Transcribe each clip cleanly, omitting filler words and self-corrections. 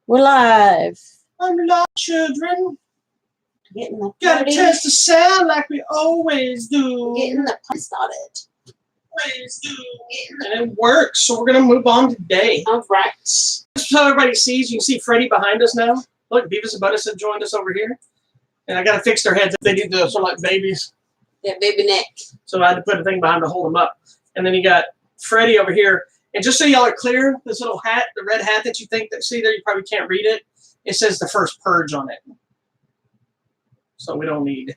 We're live. I'm live, children. Getting the Gotta party. test the sound like we always do. Getting the party started. Always do. And it works, so we're gonna move on today. All right. Just so everybody sees, you can see Freddie behind us now. Look, Beavis and Butthead have joined us over here. And I gotta fix their heads. They do the sort of like babies. Yeah, baby neck. So I had to put a thing behind to hold them up. And then you got Freddie over here. And just so y'all are clear, this little hat, the red hat that you think that see there, you probably can't read it. It says the first purge on it. So we don't need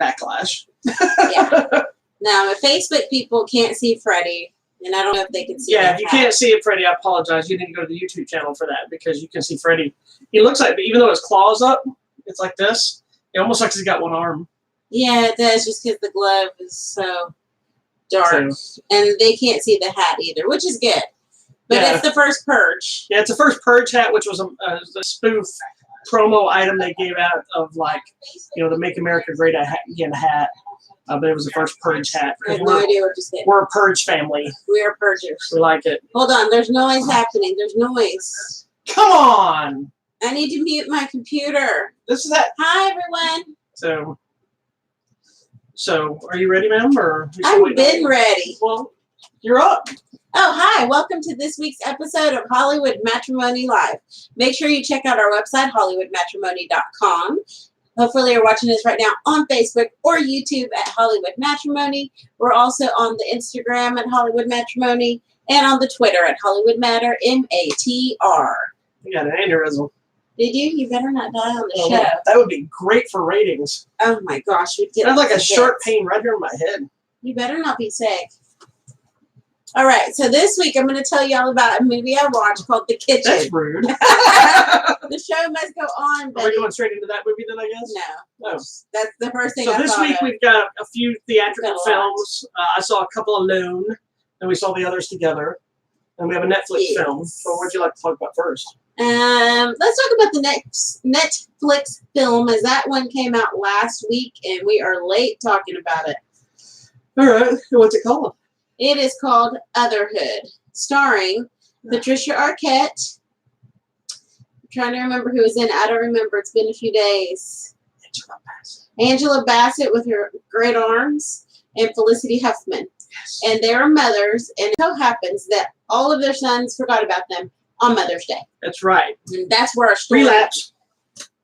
backlash. Yeah. Now, if Facebook people can't see Freddie, and I don't know if they can see Yeah, that if you hat. can't see it, Freddie, I apologize. You need to go to the YouTube channel for that because you can see Freddie. He looks like, even though his claw's up, it's like this. It almost looks like he's got one arm. Yeah, it does, just because the glove is so dark. So, and they can't see the hat either, which is good. But Yeah. it's the first purge. yeah, it's the first purge hat, which was a spoof promo item they gave out of like, you know, the Make America Great Again hat. But it was the first purge hat. I have no idea what just hit. We're a purge family. We are purgers. We like it. Hold on, there's noise happening. There's noise. Come on! I need to mute my computer. This is that. Hi, everyone. So are you ready, ma'am? Or you still I've waiting been on- ready. Well, you're up. Oh, hi. Welcome to this week's episode of Hollywood Matrimony Live. Make sure you check out our website, hollywoodmatrimony.com. Hopefully you're watching this right now on Facebook or YouTube at Hollywood Matrimony. We're also on the Instagram at Hollywood Matrimony and on the Twitter at Hollywood Matter, MATR. You got an aneurysm. Did you? You better not die on the Oh, show. that would be great for ratings. Oh my gosh. We'd get I have like a hits. sharp pain right here in my head. You better not be sick. All right, so this week I'm going to tell y'all about a movie I watched called The Kitchen. That's rude. The show must go on, Are we Betty. going straight into that movie then, I guess? No, No. that's the first thing So I this thought week of. we've got a few theatrical Got a lot. films. I saw a couple alone, and we saw the others together. And we have a Netflix Yes. film. So what would you like to talk about first? Let's talk about the next Netflix film, as that one came out last week, and we are late talking about it. All right. What's it called? It is called Otherhood, starring Patricia Arquette. I'm trying to remember who was in it. I don't remember. It's been a few days. Angela Bassett with her great arms, and Felicity Huffman. Yes. And they are mothers, and it so happens that all of their sons forgot about them on Mother's Day. That's right. And that's where our story Relapse.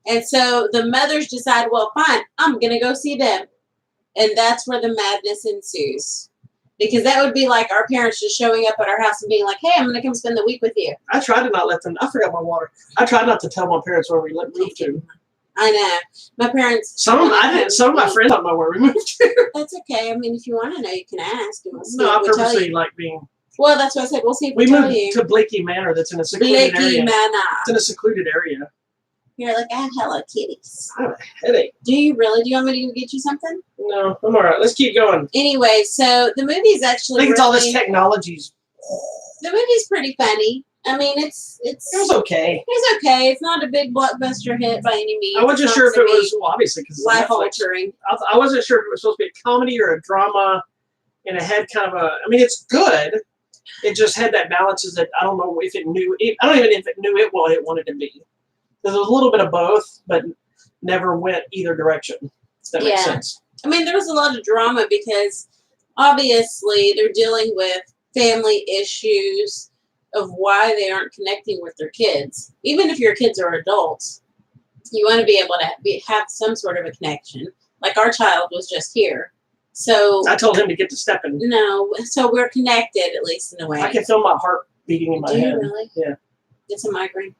And so the mothers decide, well, fine, I'm going to go see them. And that's where the madness ensues. Because that would be like our parents just showing up at our house and being like, hey, I'm going to come spend the week with you. I tried to not let them. I forgot my water. I tried not to tell my parents where we moved to. I know. My parents. Some of them, I didn't. Some of my friends don't know where we moved to. That's okay. I mean, if you want to know, you can ask. And we'll see No, if I we tell purposely you. like being. Well, that's what I said. We'll see if We we tell moved you. to Blakey Manor. That's in a secluded Blakey area. Manor. It's in a secluded area. You're like, I have Hello Kitties. I have a headache. Do you really? Do you want me to go get you something? No, I'm all right. Let's keep going. Anyway, so the movie's I actually think it's all this really- technology's. The movie's pretty funny. I mean, it's It was okay. okay. It's not a big blockbuster hit by any means. I wasn't It's sure not if it gonna was, well, obviously, because be life altering. I wasn't sure if it was supposed to be a comedy or a drama, and it had kind of a. I mean, it's good. It just had that balances that I don't know if it knew. I don't even know if it knew it what it wanted to be. Because it was a little bit of both, but never went either direction. If that makes Yeah. sense. I mean, there was a lot of drama because obviously they're dealing with family issues of why they aren't connecting with their kids. Even if your kids are adults, you want to be able to have some sort of a connection. Like our child was just here. So, I told him to get to stepping. no, so we're connected at least in a way. I can feel my heart beating in my Do you head. really? Yeah. It's a migraine.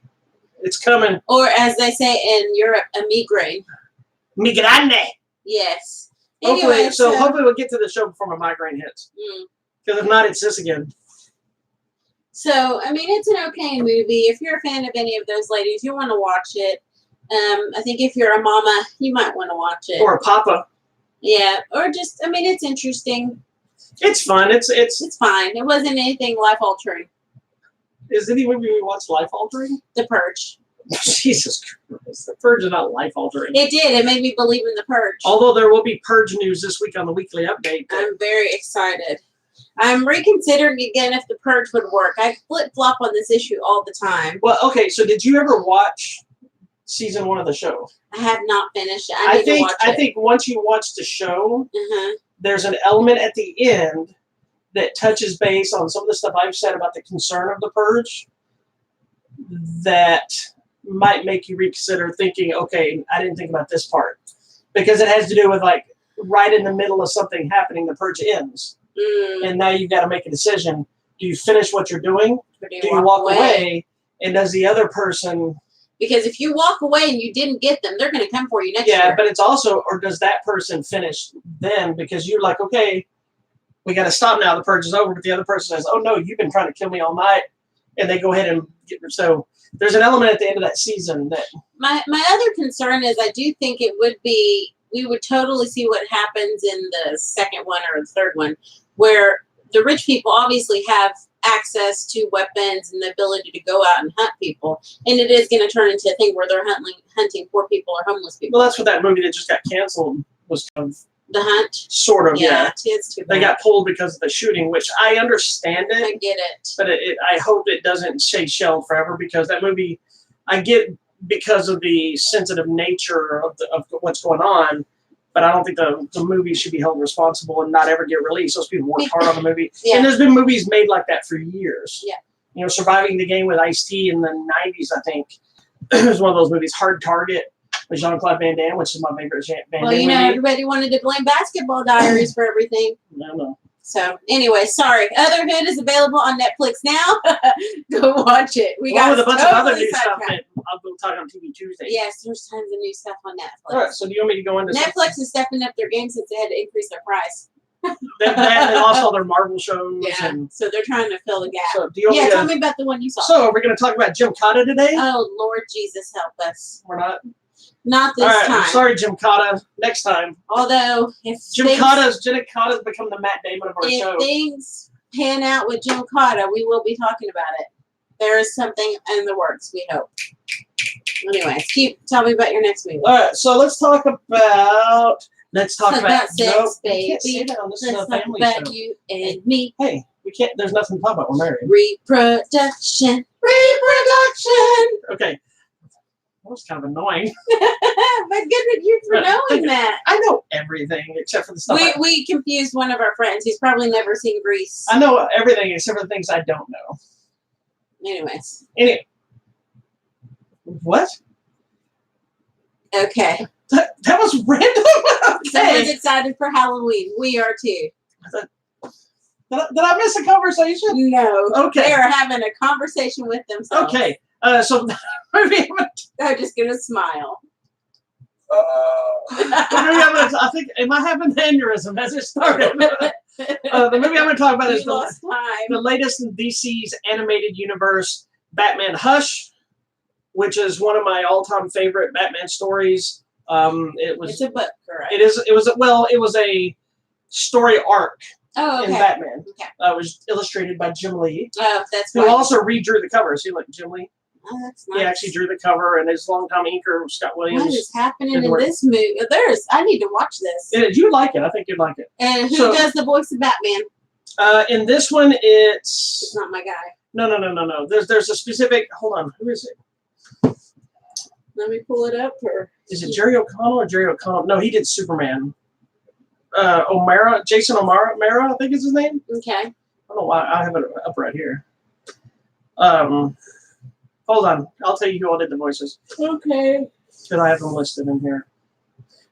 It's coming. Or as they say in Europe, a migraine. Mi grande. Yes. Hopefully, Anyway, so hopefully we'll get to the show before my migraine hits. mm. Because if not, it's this again. So, I mean, it's an okay movie. If you're a fan of any of those ladies, you want to watch it. I think if you're a mama, you might want to watch it. Or a papa. Yeah. Or just, I mean, it's interesting. It's fun. It's It's fine. It wasn't anything life altering. Is any movie we watch life altering? The Purge. Jesus Christ. The Purge is not life altering. It did. It made me believe in the Purge. Although there will be Purge news this week on the weekly update. I'm very excited. I'm reconsidering again if the purge would work. I flip-flop on this issue all the time. Well, okay, so did you ever watch season 1 of the show? I have not finished it. I need to watch it. I think once you watch the show, there's an element at the end that touches base on some of the stuff I've said about the concern of the purge that might make you reconsider thinking, okay, I didn't think about this part. Because it has to do with, like, right in the middle of something happening, the purge ends. And now you've got to make a decision. Do you finish what you're doing? Or do you walk away? And does the other person... Because if you walk away and you didn't get them, they're going to come for you next year. Yeah, but it's also, or does that person finish then? Because you're like, okay, we got to stop now. The purge is over. But the other person says, oh, no, you've been trying to kill me all night. And they go ahead and get... So there's an element at the end of that season that... My other concern is I do think it would be... We would totally see what happens in the second one or the third one, where the rich people obviously have access to weapons and the ability to go out and hunt people. And it is going to turn into a thing where they're hunting poor people or homeless people. Well, that's what that movie that just got canceled was kind of... The Hunt? Sort of, yeah. It's too bad. They got pulled because of the shooting, which I understand it. I get it. But I hope it doesn't stay shelved forever, because that movie, I get because of the sensitive nature of what's going on, but I don't think the movie should be held responsible and not ever get released. Those people worked hard on the movie. And there's been movies made like that for years. Yeah. You know, Surviving the Game with Ice-T in the 90s, I think, was one of those movies. Hard Target with Jean-Claude Van Damme, which is my favorite Van Damme movie. Everybody wanted to blame Basketball Diaries for everything. No. So, anyway, sorry. Otherhood is available on Netflix now. Go watch it. We got with a bunch of other new stuff that I'll be talking on TV Tuesday. Yes, there's tons of new stuff on Netflix. All right, so do you want me to go into Netflix is stepping up their game since they had to increase their price. They lost all their Marvel shows. Yeah, so they're trying to fill the gap. So do you want tell me about the one you saw. So, we're going to talk about Jim Cotta today? Oh, Lord Jesus, help us. We're not? Not this time. I'm sorry, Jim Cotta. Next time. Although, if Jim Cotta's become the Matt Damon of our show. If things pan out with Jim Cotta, we will be talking about it. There is something in the works, we hope. Anyways, tell me about your next movie. All right, so let's talk about sex, baby. Let's talk about you and me. Hey, we can't. There's nothing to talk about. We're married. Reproduction. Okay. That was kind of annoying. But good with you for knowing that. I know everything except for the stuff. We confused one of our friends. He's probably never seen Grease. I know everything except for the things I don't know. Anyways. What? Okay. That was random. Okay. Someone's excited for Halloween. We are too. Did I miss a conversation? No. Okay. They are having a conversation with themselves. Okay. So maybe I'm just gonna smile. I think, am I having the aneurysm as it started? The movie I'm going to talk about is the latest in DC's animated universe, Batman Hush, which is one of my all-time favorite Batman stories. It's a book, correct? It was a story arc in Batman. Okay. It was illustrated by Jim Lee. Oh, that's who also redrew the cover. See, like Jim Lee. Oh, that's nice. He actually drew the cover, and his longtime inker, Scott Williams. What is happening in this movie? I need to watch this. You like it. I think you'd like it. And who does the voice of Batman? In this one, It's not my guy. No. There's a specific... Hold on. Who is it? Let me pull it up. Is it Jerry O'Connell or Jerry O'Connell? No, he did Superman. Jason O'Mara, I think is his name. Okay. I don't know why. I have it up right here. Hold on. I'll tell you who all did the voices. Okay. Because I have them listed in here.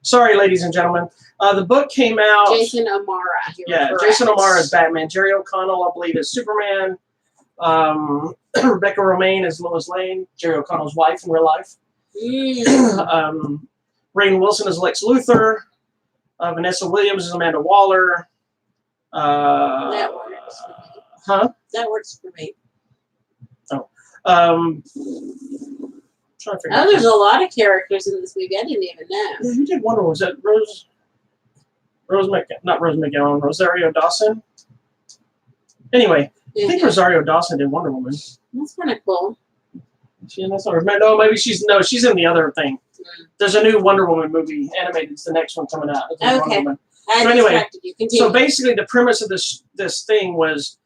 Sorry, ladies and gentlemen. The book came out... Jason O'Mara. Jason O'Mara is Batman. Jerry O'Connell, I believe, is Superman. Rebecca Romaine is Lois Lane, Jerry O'Connell's wife in real life. Rainn Wilson is Lex Luthor. Vanessa Williams is Amanda Waller. That works for me. Huh? That works for me. There's a lot of characters in this movie I didn't even know. Yeah, who did Wonder Woman? Was that not Rose McGowan, Rosario Dawson? Anyway, I think Rosario Dawson did Wonder Woman. That's kind of cool. She in this one? No, maybe she's in the other thing. There's a new Wonder Woman movie animated. It's the next one coming out. Okay. I distracted you. Continue. So basically, the premise of this thing was,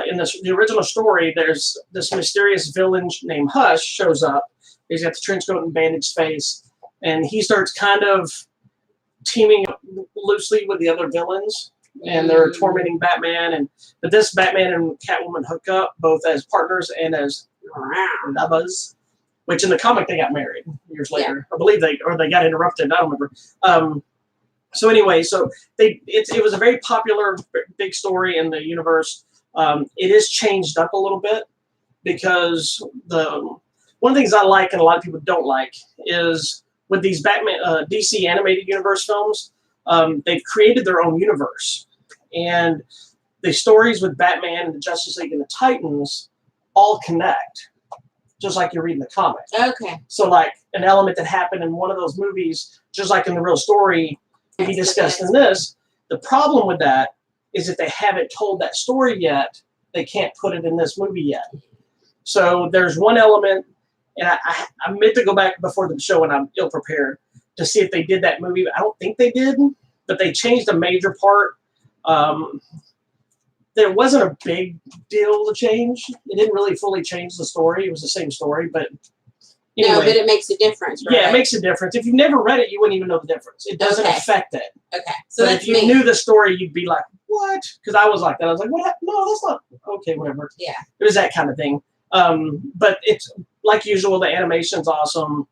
in the original story, there's this mysterious villain named Hush shows up. He's got the trench coat and bandaged face, and he starts kind of teaming up loosely with the other villains, and they're tormenting Batman. But this Batman and Catwoman hook up both as partners and as lovers. Which in the comic they got married years later. I believe they got interrupted. I don't remember. So anyway, it was a very popular big story in the universe. It is changed up a little bit because one of the things I like and a lot of people don't like is with these Batman DC animated universe films, they've created their own universe, and the stories with Batman and the Justice League and the Titans all connect. Just like you read in the comic. Okay. So like an element that happened in one of those movies, just like in the real story, to be discussed in this. The problem with that is if they haven't told that story yet, they can't put it in this movie yet. So there's one element, and I meant to go back before the show and I'm ill prepared to see if they did that movie. I don't think they did, but they changed a major part. There wasn't a big deal to change. It didn't really fully change the story. It was the same story, but anyway. No, but it makes a difference, right? Yeah, it makes a difference. If you've never read it, you wouldn't even know the difference. It doesn't affect it. Okay, so but if you knew the story, you'd be like, what? Because I was like that. I was like, what happened? No, that's not, okay, whatever. Yeah. It was that kind of thing. But it's, like usual, the animation's awesome.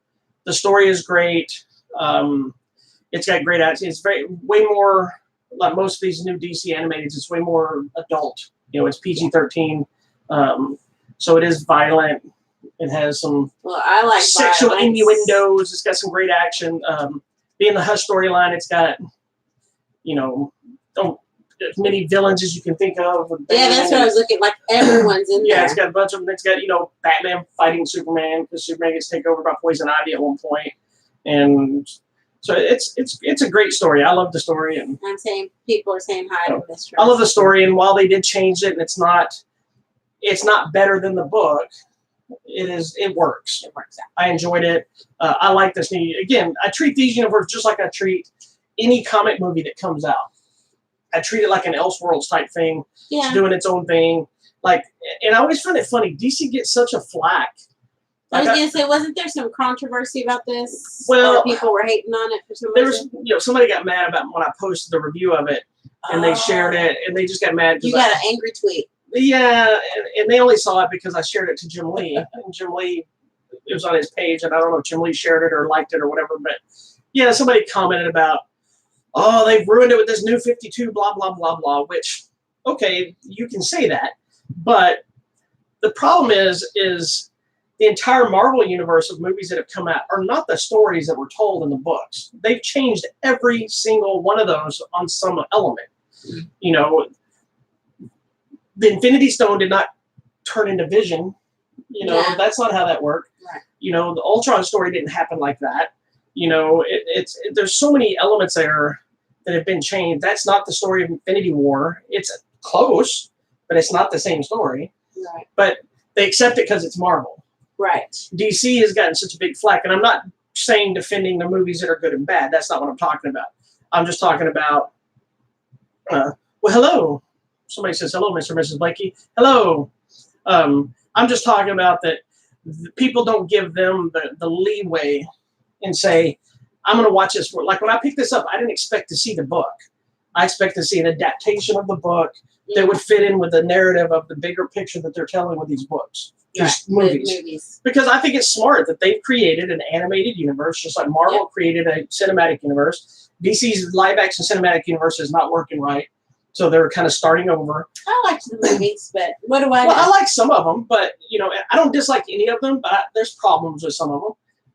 The story is great. It's got great action. It's way more... Like most of these new DC animated, it's way more adult. It's PG-13, so it is violent. It has some I like sexual violence. innuendos. It's got some great action. Being the Hush storyline, it's got as many villains as you can think of. Yeah, that's what I was looking. Like everyone's in there. Yeah, it's got a bunch of them. It's got Batman fighting Superman because Superman gets taken over by Poison Ivy at one point, and. So it's a great story. I love the story, and I'm saying people are saying hi to Mr. I love the story, and while they did change it, and it's not better than the book, it works. It works out. I enjoyed it. I like this new. Again, I treat these universes just like I treat any comic movie that comes out. I treat it like an Elseworlds type thing. Yeah. It's doing its own thing. And I always find it funny. DC gets such a flack. I was going to say, wasn't there some controversy about this? Well, or people were hating on it for some reason? Somebody got mad about when I posted the review of it, and they shared it, and they just got mad. You got an angry tweet. Yeah, and they only saw it because I shared it to Jim Lee, and Jim Lee, it was on his page, and I don't know if Jim Lee shared it or liked it or whatever, but yeah, somebody commented about, oh, they've ruined it with this new 52, blah, blah, blah, blah, which, okay, you can say that, but the problem is the entire Marvel universe of movies that have come out are not the stories that were told in the books. They've changed every single one of those on some element. The Infinity Stone did not turn into Vision. That's not how that worked. Right. The Ultron story didn't happen like that. There's so many elements there that have been changed. That's not the story of Infinity War. It's close, but it's not the same story. Right. But they accept it because it's Marvel. Right. DC has gotten such a big flack, and I'm not saying defending the movies that are good and bad. That's not what I'm talking about. I'm just talking about, well, hello. Somebody says, hello, Mr. and Mrs. Blakey. Hello. I'm just talking about that people don't give them the leeway and say, I'm going to watch this. Like when I picked this up, I didn't expect to see the book. I expect to see an adaptation of the book that would fit in with the narrative of the bigger picture that they're telling with these books. These movies. Because I think it's smart that they've created an animated universe, just like Marvel created a cinematic universe. DC's live action cinematic universe is not working right, so they're kind of starting over. I liked the movies, but what do I know? Well, I like some of them, but I don't dislike any of them, but there's problems with some of them.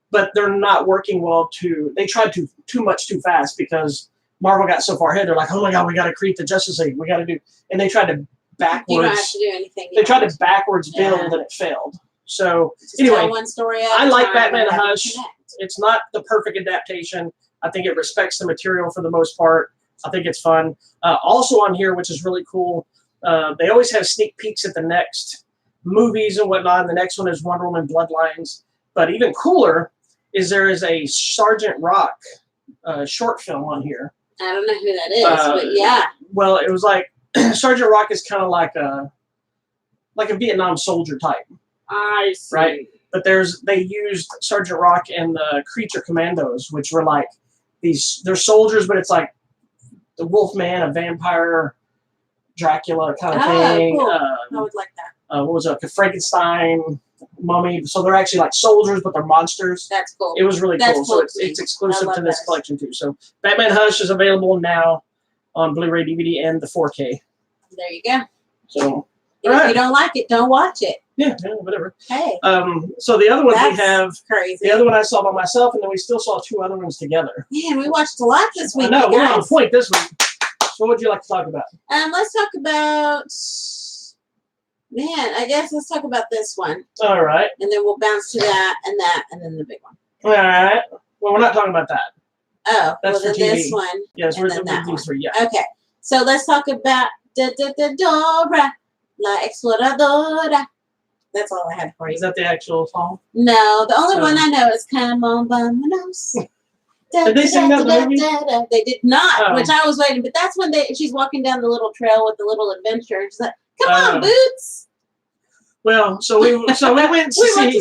But they're not working well they tried too much too fast because Marvel got so far ahead. They're like, oh my God, we got to create the Justice League. We got to do, and they tried to backwards. You don't have to do anything. They tried to backwards build and it failed. So just anyway, tell one story I like Batman and Hush. It's not the perfect adaptation. I think it respects the material for the most part. I think it's fun. Also on here, which is really cool, they always have sneak peeks at the next movies and whatnot. And the next one is Wonder Woman Bloodlines. But even cooler is there is a Sergeant Rock short film on here. I don't know who that is, but yeah. Well, it was like Sergeant Rock is kind of like a Vietnam soldier type. I see. Right? But they used Sergeant Rock and the Creature Commandos, which were like they're soldiers, but it's like the Wolfman, a vampire, Dracula kind of thing. Cool. I would like that. What was it? Like Frankenstein, Mummy. So they're actually like soldiers, but they're monsters. That's cool. It was really cool. So it's exclusive to this collection too. So Batman Hush is available now on Blu-ray, DVD, and the 4K. There you go. So if you don't like it, don't watch it. Yeah, whatever. Hey. So the other one we have crazy. The other one I saw by myself, and then we still saw 2 other ones together. Man, we watched a lot this week. I know, we're on point this week. So what would you like to talk about? Let's talk about. Man, I guess let's talk about this one. All right. And then we'll bounce to that, and then the big one. All right. Well, we're not talking about that. Oh, that's well, for then TV. this one. Yes, we're doing these 3. Yeah. Okay, so let's talk about Dora, la exploradora. That's all I had for you. Is that the actual song? No, the only one I know is "Come on, Vamonos." Did they sing that in the movie? They did not, which I was waiting. But that's when she's walking down the little trail with the little adventure. She's like, "Come on, Boots." Well, so we went to see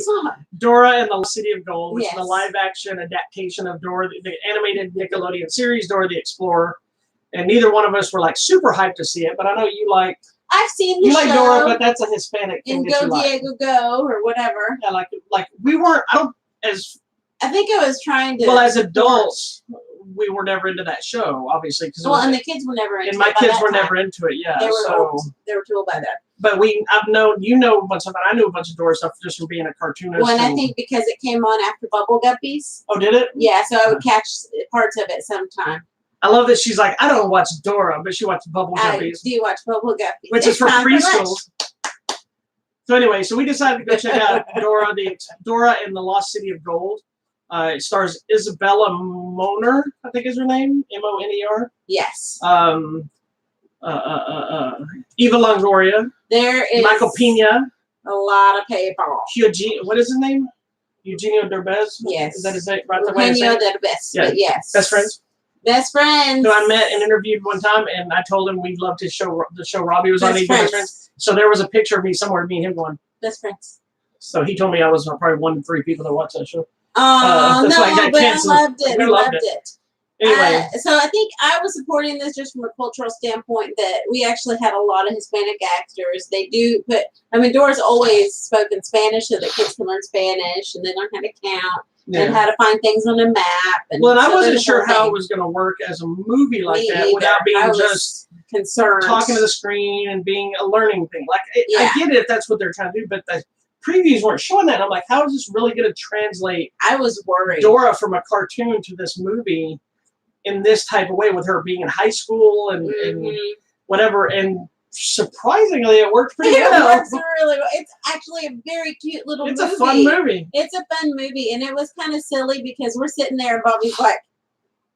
Dora and the City of Gold, which is a live-action adaptation of Dora, the animated Nickelodeon series, Dora the Explorer. And neither one of us were like super hyped to see it, but I know you like. I've seen the show. You like Dora, but that's a Hispanic thing. And Go Diego Go or whatever. Yeah, like we weren't. I think I was trying to. Well, as adults, we were never into that show, obviously. And the kids were never into it. And my kids were never into it. Yeah, they were old. They were too old by then. But I've known a bunch of it. I knew a bunch of Dora stuff just from being a cartoonist. Well, and I think because it came on after Bubble Guppies. Oh, did it? Yeah, so I would catch parts of it sometime. I love that she's like, I don't watch Dora, but she watches Bubble Guppies. I do watch Bubble Guppies. Which is for preschools. So anyway, so we decided to go check out Dora and the Lost City of Gold. It stars Isabella Moner, I think is her name, Moner. Yes. Eva Longoria. There is Michael Pena. A lot of paper. What is his name? Eugenio Derbez. Yes. Is that his name? Right. Eugenio Derbez. Yeah. Yes. Best friends. Best friends. Who I met and interviewed one time, and I told him we loved his show. The show Robbie was on. Best friends. So there was a picture of me somewhere, me and him going. Best friends. So he told me I was probably 1 in 3 people that watch that show. Oh, no, but I loved it. We loved it. Anyway. So I think I was supporting this just from a cultural standpoint that we actually had a lot of Hispanic actors. They do Dora's always spoken Spanish so that kids can learn Spanish and they learn how to count and how to find things on a map. And I wasn't sure how it was going to work as a movie like that without being just concerned, talking to the screen and being a learning thing. I get it if that's what they're trying to do, but the previews weren't showing that. I'm like, how is this really going to translate? I was worried. Dora from a cartoon to this movie in this type of way with her being in high school and whatever. And surprisingly, it worked pretty well. It works really well. It's actually a very cute little movie. It's a fun movie. It's a fun movie. And it was kind of silly because we're sitting there and Bobby's like,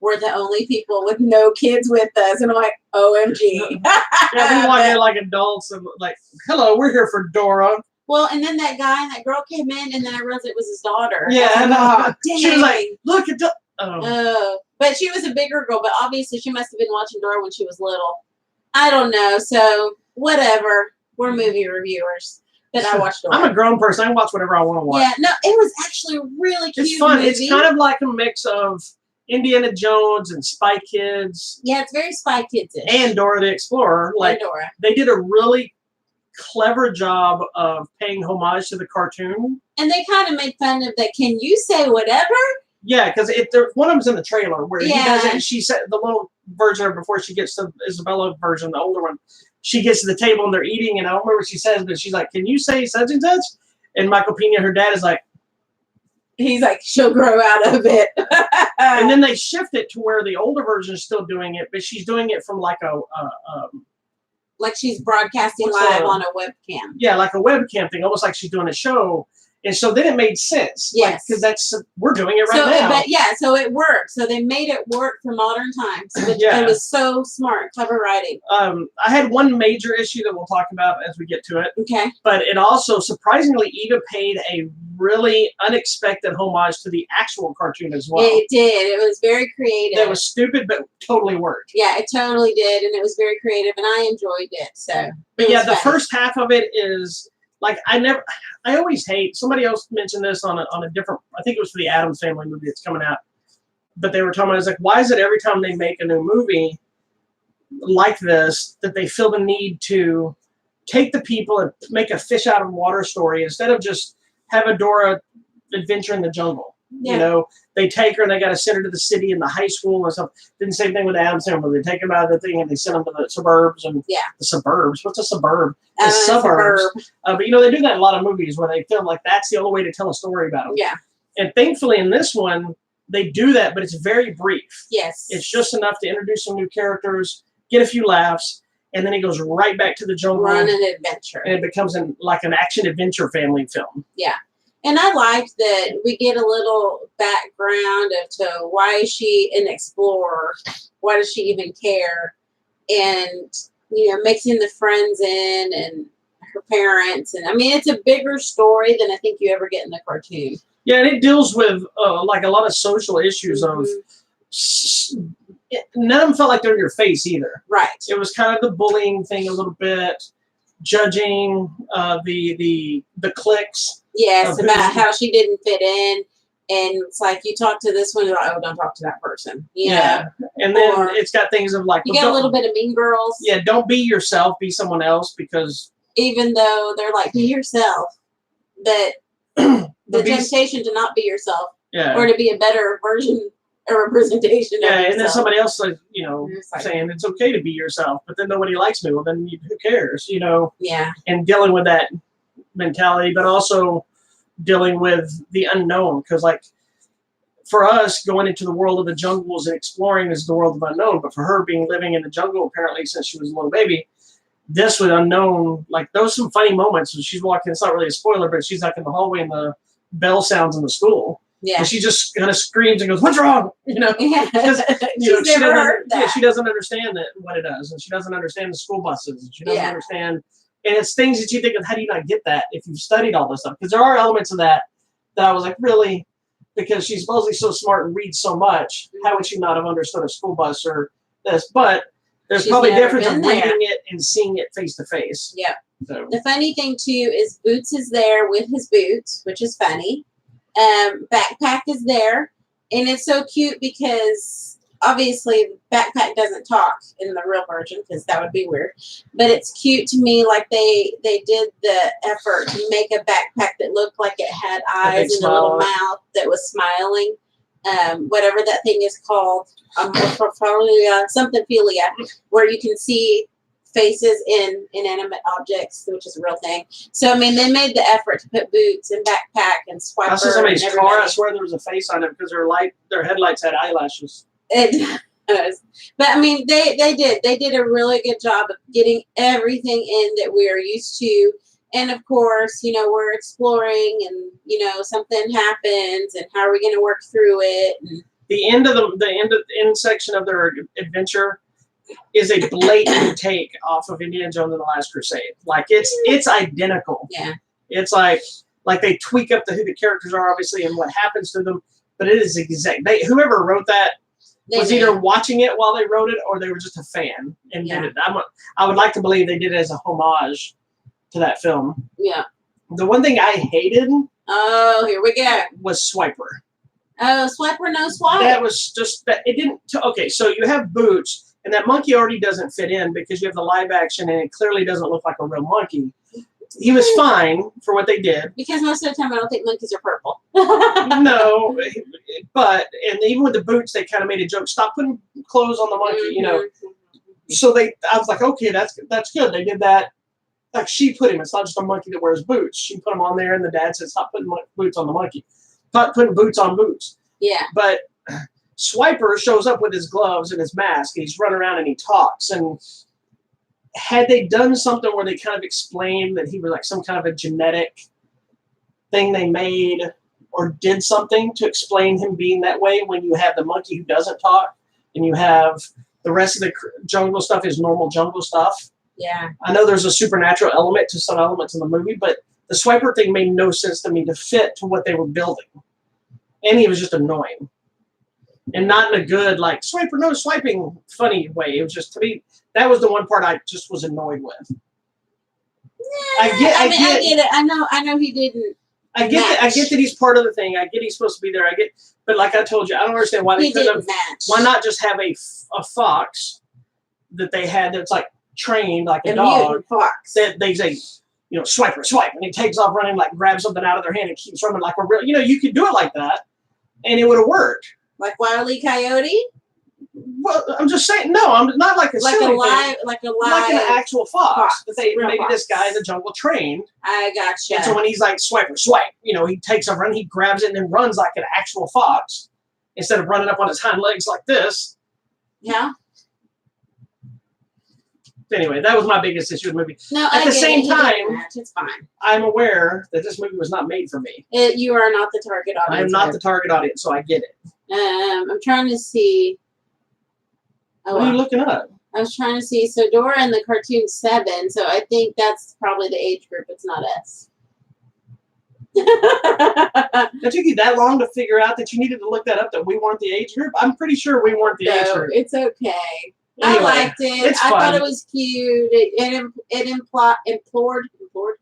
we're the only people with no kids with us. And I'm like, OMG. Yeah, we walk in like adults and like, hello, we're here for Dora. Well, and then that guy and that girl came in and then I realized it was his daughter. Yeah. She was like, look at but she was a bigger girl, but obviously she must have been watching Dora when she was little. I don't know. So whatever. We're movie reviewers. But I watched Dora. I'm a grown person. I can watch whatever I want to watch. Yeah, no, it was actually a really cute. It's fun. Movie. It's kind of like a mix of Indiana Jones and Spy Kids. Yeah, it's very Spy Kids-ish. And Dora the Explorer. Like Dora. They did a really clever job of paying homage to the cartoon. And they kind of made fun of that. Can you say whatever? Yeah, because one of them's in the trailer where he does it, and she said the little version of before she gets to Isabella version, the older one, she gets to the table and they're eating, and I don't remember what she says, but she's like, "Can you say such and such?" And Michael Pena, her dad, is like, he's like, "She'll grow out of it." And then they shift it to where the older version is still doing it, but she's doing it from like like she's broadcasting live on a webcam. Yeah, like a webcam thing, almost like she's doing a show. And so then it made sense. Yes. Because we're doing it right now. So it worked. So they made it work for modern times. It was so smart, clever writing. I had one major issue that we'll talk about as we get to it. Okay. But it also surprisingly even paid a really unexpected homage to the actual cartoon as well. It did. It was very creative. That was stupid, but totally worked. Yeah, it totally did, and it was very creative, and I enjoyed it. So, but yeah, the first half of it is like I always hate. Somebody else mentioned this on a different. I think it was for the Addams Family movie that's coming out. But they were talking about, it's like, why is it every time they make a new movie like this that they feel the need to take the people and make a fish out of water story instead of just have a Dora adventure in the jungle? Yeah. You know, they take her and they got to send her to the city and the high school and stuff. Then the same thing with the Addams Family. They take them out of the thing and they send them to the suburbs and the suburbs. What's a suburb? The suburbs. But you know, they do that in a lot of movies where they feel like that's the only way to tell a story about them. Yeah. And thankfully in this one, they do that, but it's very brief. Yes. It's just enough to introduce some new characters, get a few laughs, and then he goes right back to the jungle. Run an adventure. And it becomes like an action-adventure family film. Yeah. And I liked that we get a little background of to why is she an explorer? Why does she even care? And, you know, mixing the friends in and her parents. And, I mean, it's a bigger story than I think you ever get in the cartoon. Yeah, and it deals with, like, a lot of social issues of... None of them felt like they're in your face either. Right. It was kind of the bullying thing a little bit, judging the cliques. Yes, about how she didn't fit in. And it's like, you talk to this one, you're like, oh, don't talk to that person. Yeah. And then it's got things of like... You got a little bit of Mean Girls. Yeah, don't be yourself, be someone else, because... Even though they're like, be yourself, but the temptation to not be yourself or to be a better version or representation of yourself. And then somebody else, like, you know, saying it's okay to be yourself, but then nobody likes me. Well, then who cares, you know? Yeah. And dealing with that mentality, but also dealing with the unknown. Because, like, for us, going into the world of the jungles and exploring is the world of unknown. But for her, living in the jungle, apparently, since she was a little baby, this was unknown. Like, there was some funny moments when she's walking. It's not really a spoiler, but she's like in the hallway and the bell sounds in the school. Yeah. And she just kind of screams and goes, "What's wrong?" You know, because she doesn't understand what it does, and she doesn't understand the school buses, and she doesn't understand. And it's things that you think of, how do you not get that if you've studied all this stuff? Because there are elements of that I was like, really, because she's supposedly so smart and reads so much, how would she not have understood a school bus or this? But there's probably a difference of reading it and seeing it face to face. Yeah. So. The funny thing too is Boots is there with his boots, which is funny. Backpack is there, and it's so cute because obviously Backpack doesn't talk in the real version because that would be weird, but it's cute to me. Like they did the effort to make a backpack that looked like it had eyes and a little mouth that was smiling. Whatever that thing is called, something philia, where you can see faces in inanimate objects, which is a real thing. So I mean, they made the effort to put Boots and Backpack and Swiper. I saw somebody's car. I swear there was a face on it because their headlights had eyelashes. It does, but I mean, they did a really good job of getting everything in that we are used to. And of course, you know, we're exploring, and you know, something happens, and how are we going to work through it? And the end section of their adventure is a blatant take off of Indiana Jones and the Last Crusade. Like it's identical. Yeah. It's like they tweak up who the characters are, obviously, and what happens to them, but it is exact. Whoever wrote that was either watching it while they wrote it, or they were just a fan and did it. I would like to believe they did it as a homage to that film. Yeah. The one thing I hated. Oh, here we go. Was Swiper. Oh, Swiper no swipe. That was just that. It didn't. Okay, so you have Boots. And that monkey already doesn't fit in because you have the live action and it clearly doesn't look like a real monkey. He was fine for what they did. Because most of the time I don't think monkeys are purple. No, but, and even with the boots, they kind of made a joke. Stop putting clothes on the monkey, you know. So I was like, okay, that's good. They did that. Like she put him. It's not just a monkey that wears boots. She put him on there and the dad said, stop putting boots on the monkey. Stop putting boots on boots. Yeah. But Swiper shows up with his gloves and his mask. And he's running around and he talks. And had they done something where they kind of explained that he was like some kind of a genetic thing they made or did something to explain him being that way when you have the monkey who doesn't talk and you have the rest of the jungle stuff is normal jungle stuff. Yeah. I know there's a supernatural element to some elements in the movie, but the swiper thing made no sense to me to fit to what they were building. And he was just annoying. And not in a good, like, swiper, no swiping, funny way. It was just, to me, that was the one part I just was annoyed with. I get it. I know he didn't. I get that he's part of the thing. I get he's supposed to be there. I get, but like I told you, I don't understand why they couldn't have. Why not just have a fox that they had that's like trained like a dog fox that they say, swiper, swipe, and he takes off running, like grabs something out of their hand and keeps running like a real. You could do it like that, and it would have worked. Like Wile E. Coyote. Well, I'm just saying, no, I'm not like like an actual fox. But maybe this guy in the jungle trained. I gotcha. And so when he's like swiper, swipe, he takes a run, he grabs it and then runs like an actual fox instead of running up on his hind legs like this. Yeah. Anyway, that was my biggest issue with the movie. No, at the same time, it's fine. I'm aware that this movie was not made for me. You are not the target audience. I am not the target audience, so I get it. I'm trying to see. What are you looking up? I was trying to see. So Dora in the cartoon 7. So I think that's probably the age group. It's not us. It took you that long to figure out that you needed to look that up, that we weren't the age group? I'm pretty sure we weren't the age group. It's okay. Anyway, I liked it. It's I fun. thought it was cute. It implored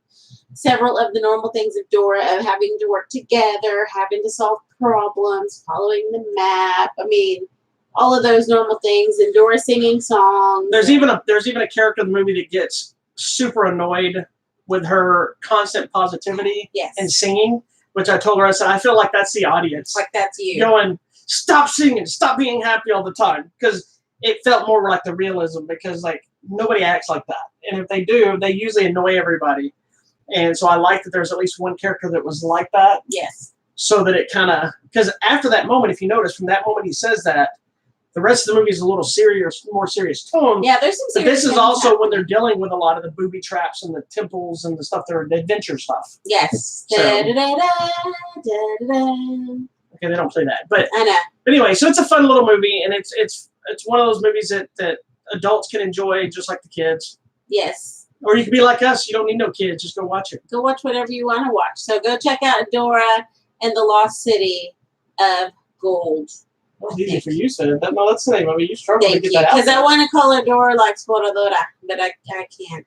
several of the normal things of Dora, of having to work together, having to solve problems, following the map. I mean, all of those normal things, and Dora singing songs. There's even a character in the movie that gets super annoyed with her constant positivity and singing, which I told her, I said, I feel like that's the audience. Like that's you. Going, stop singing, stop being happy all the time. Because it felt more like the realism, because like nobody acts like that. And if they do, they usually annoy everybody. And so I like that there's at least one character that was like that. Yes. So that it kind of, because after that moment, if you notice, from that moment he says that, the rest of the movie is a little more serious tone. Yeah, there's some serious. But this is also when they're dealing with a lot of the booby traps and the temples and the stuff, the adventure stuff. Yes. So, okay, they don't play that, but I know. Anyway, so it's a fun little movie, and it's one of those movies that adults can enjoy just like the kids. Yes. Or you can be like us. You don't need no kids. Just go watch it. Go watch whatever you want to watch. So go check out Dora and the Lost City of Gold. That's easy for you, said that. No, that's the name of it. You struggle to get that out. Because I want to call her Dora like Exploradora, but I can't.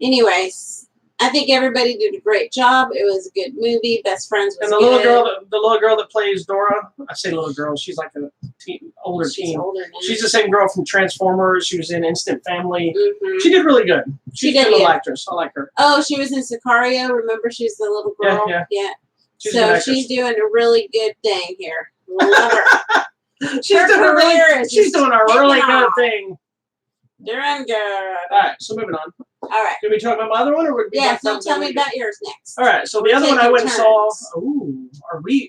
Anyways, I think everybody did a great job. It was a good movie. Best Friends was good. And the little girl that plays Dora, I say little girl, she's like a older teen. Older now. She's the same girl from Transformers. She was in Instant Family. Mm-hmm. She did really good. She's a good little actress. I like her. Oh, she was in Sicario. Remember, she's the little girl. Yeah. She's doing a really good thing here. Love her. She's doing a really good thing. Doing good. All right, so moving on. All right. Did we talk about my other one, or would we? Yeah, so tell me about yours next. All right, so the other one I went and saw. Ooh, are we?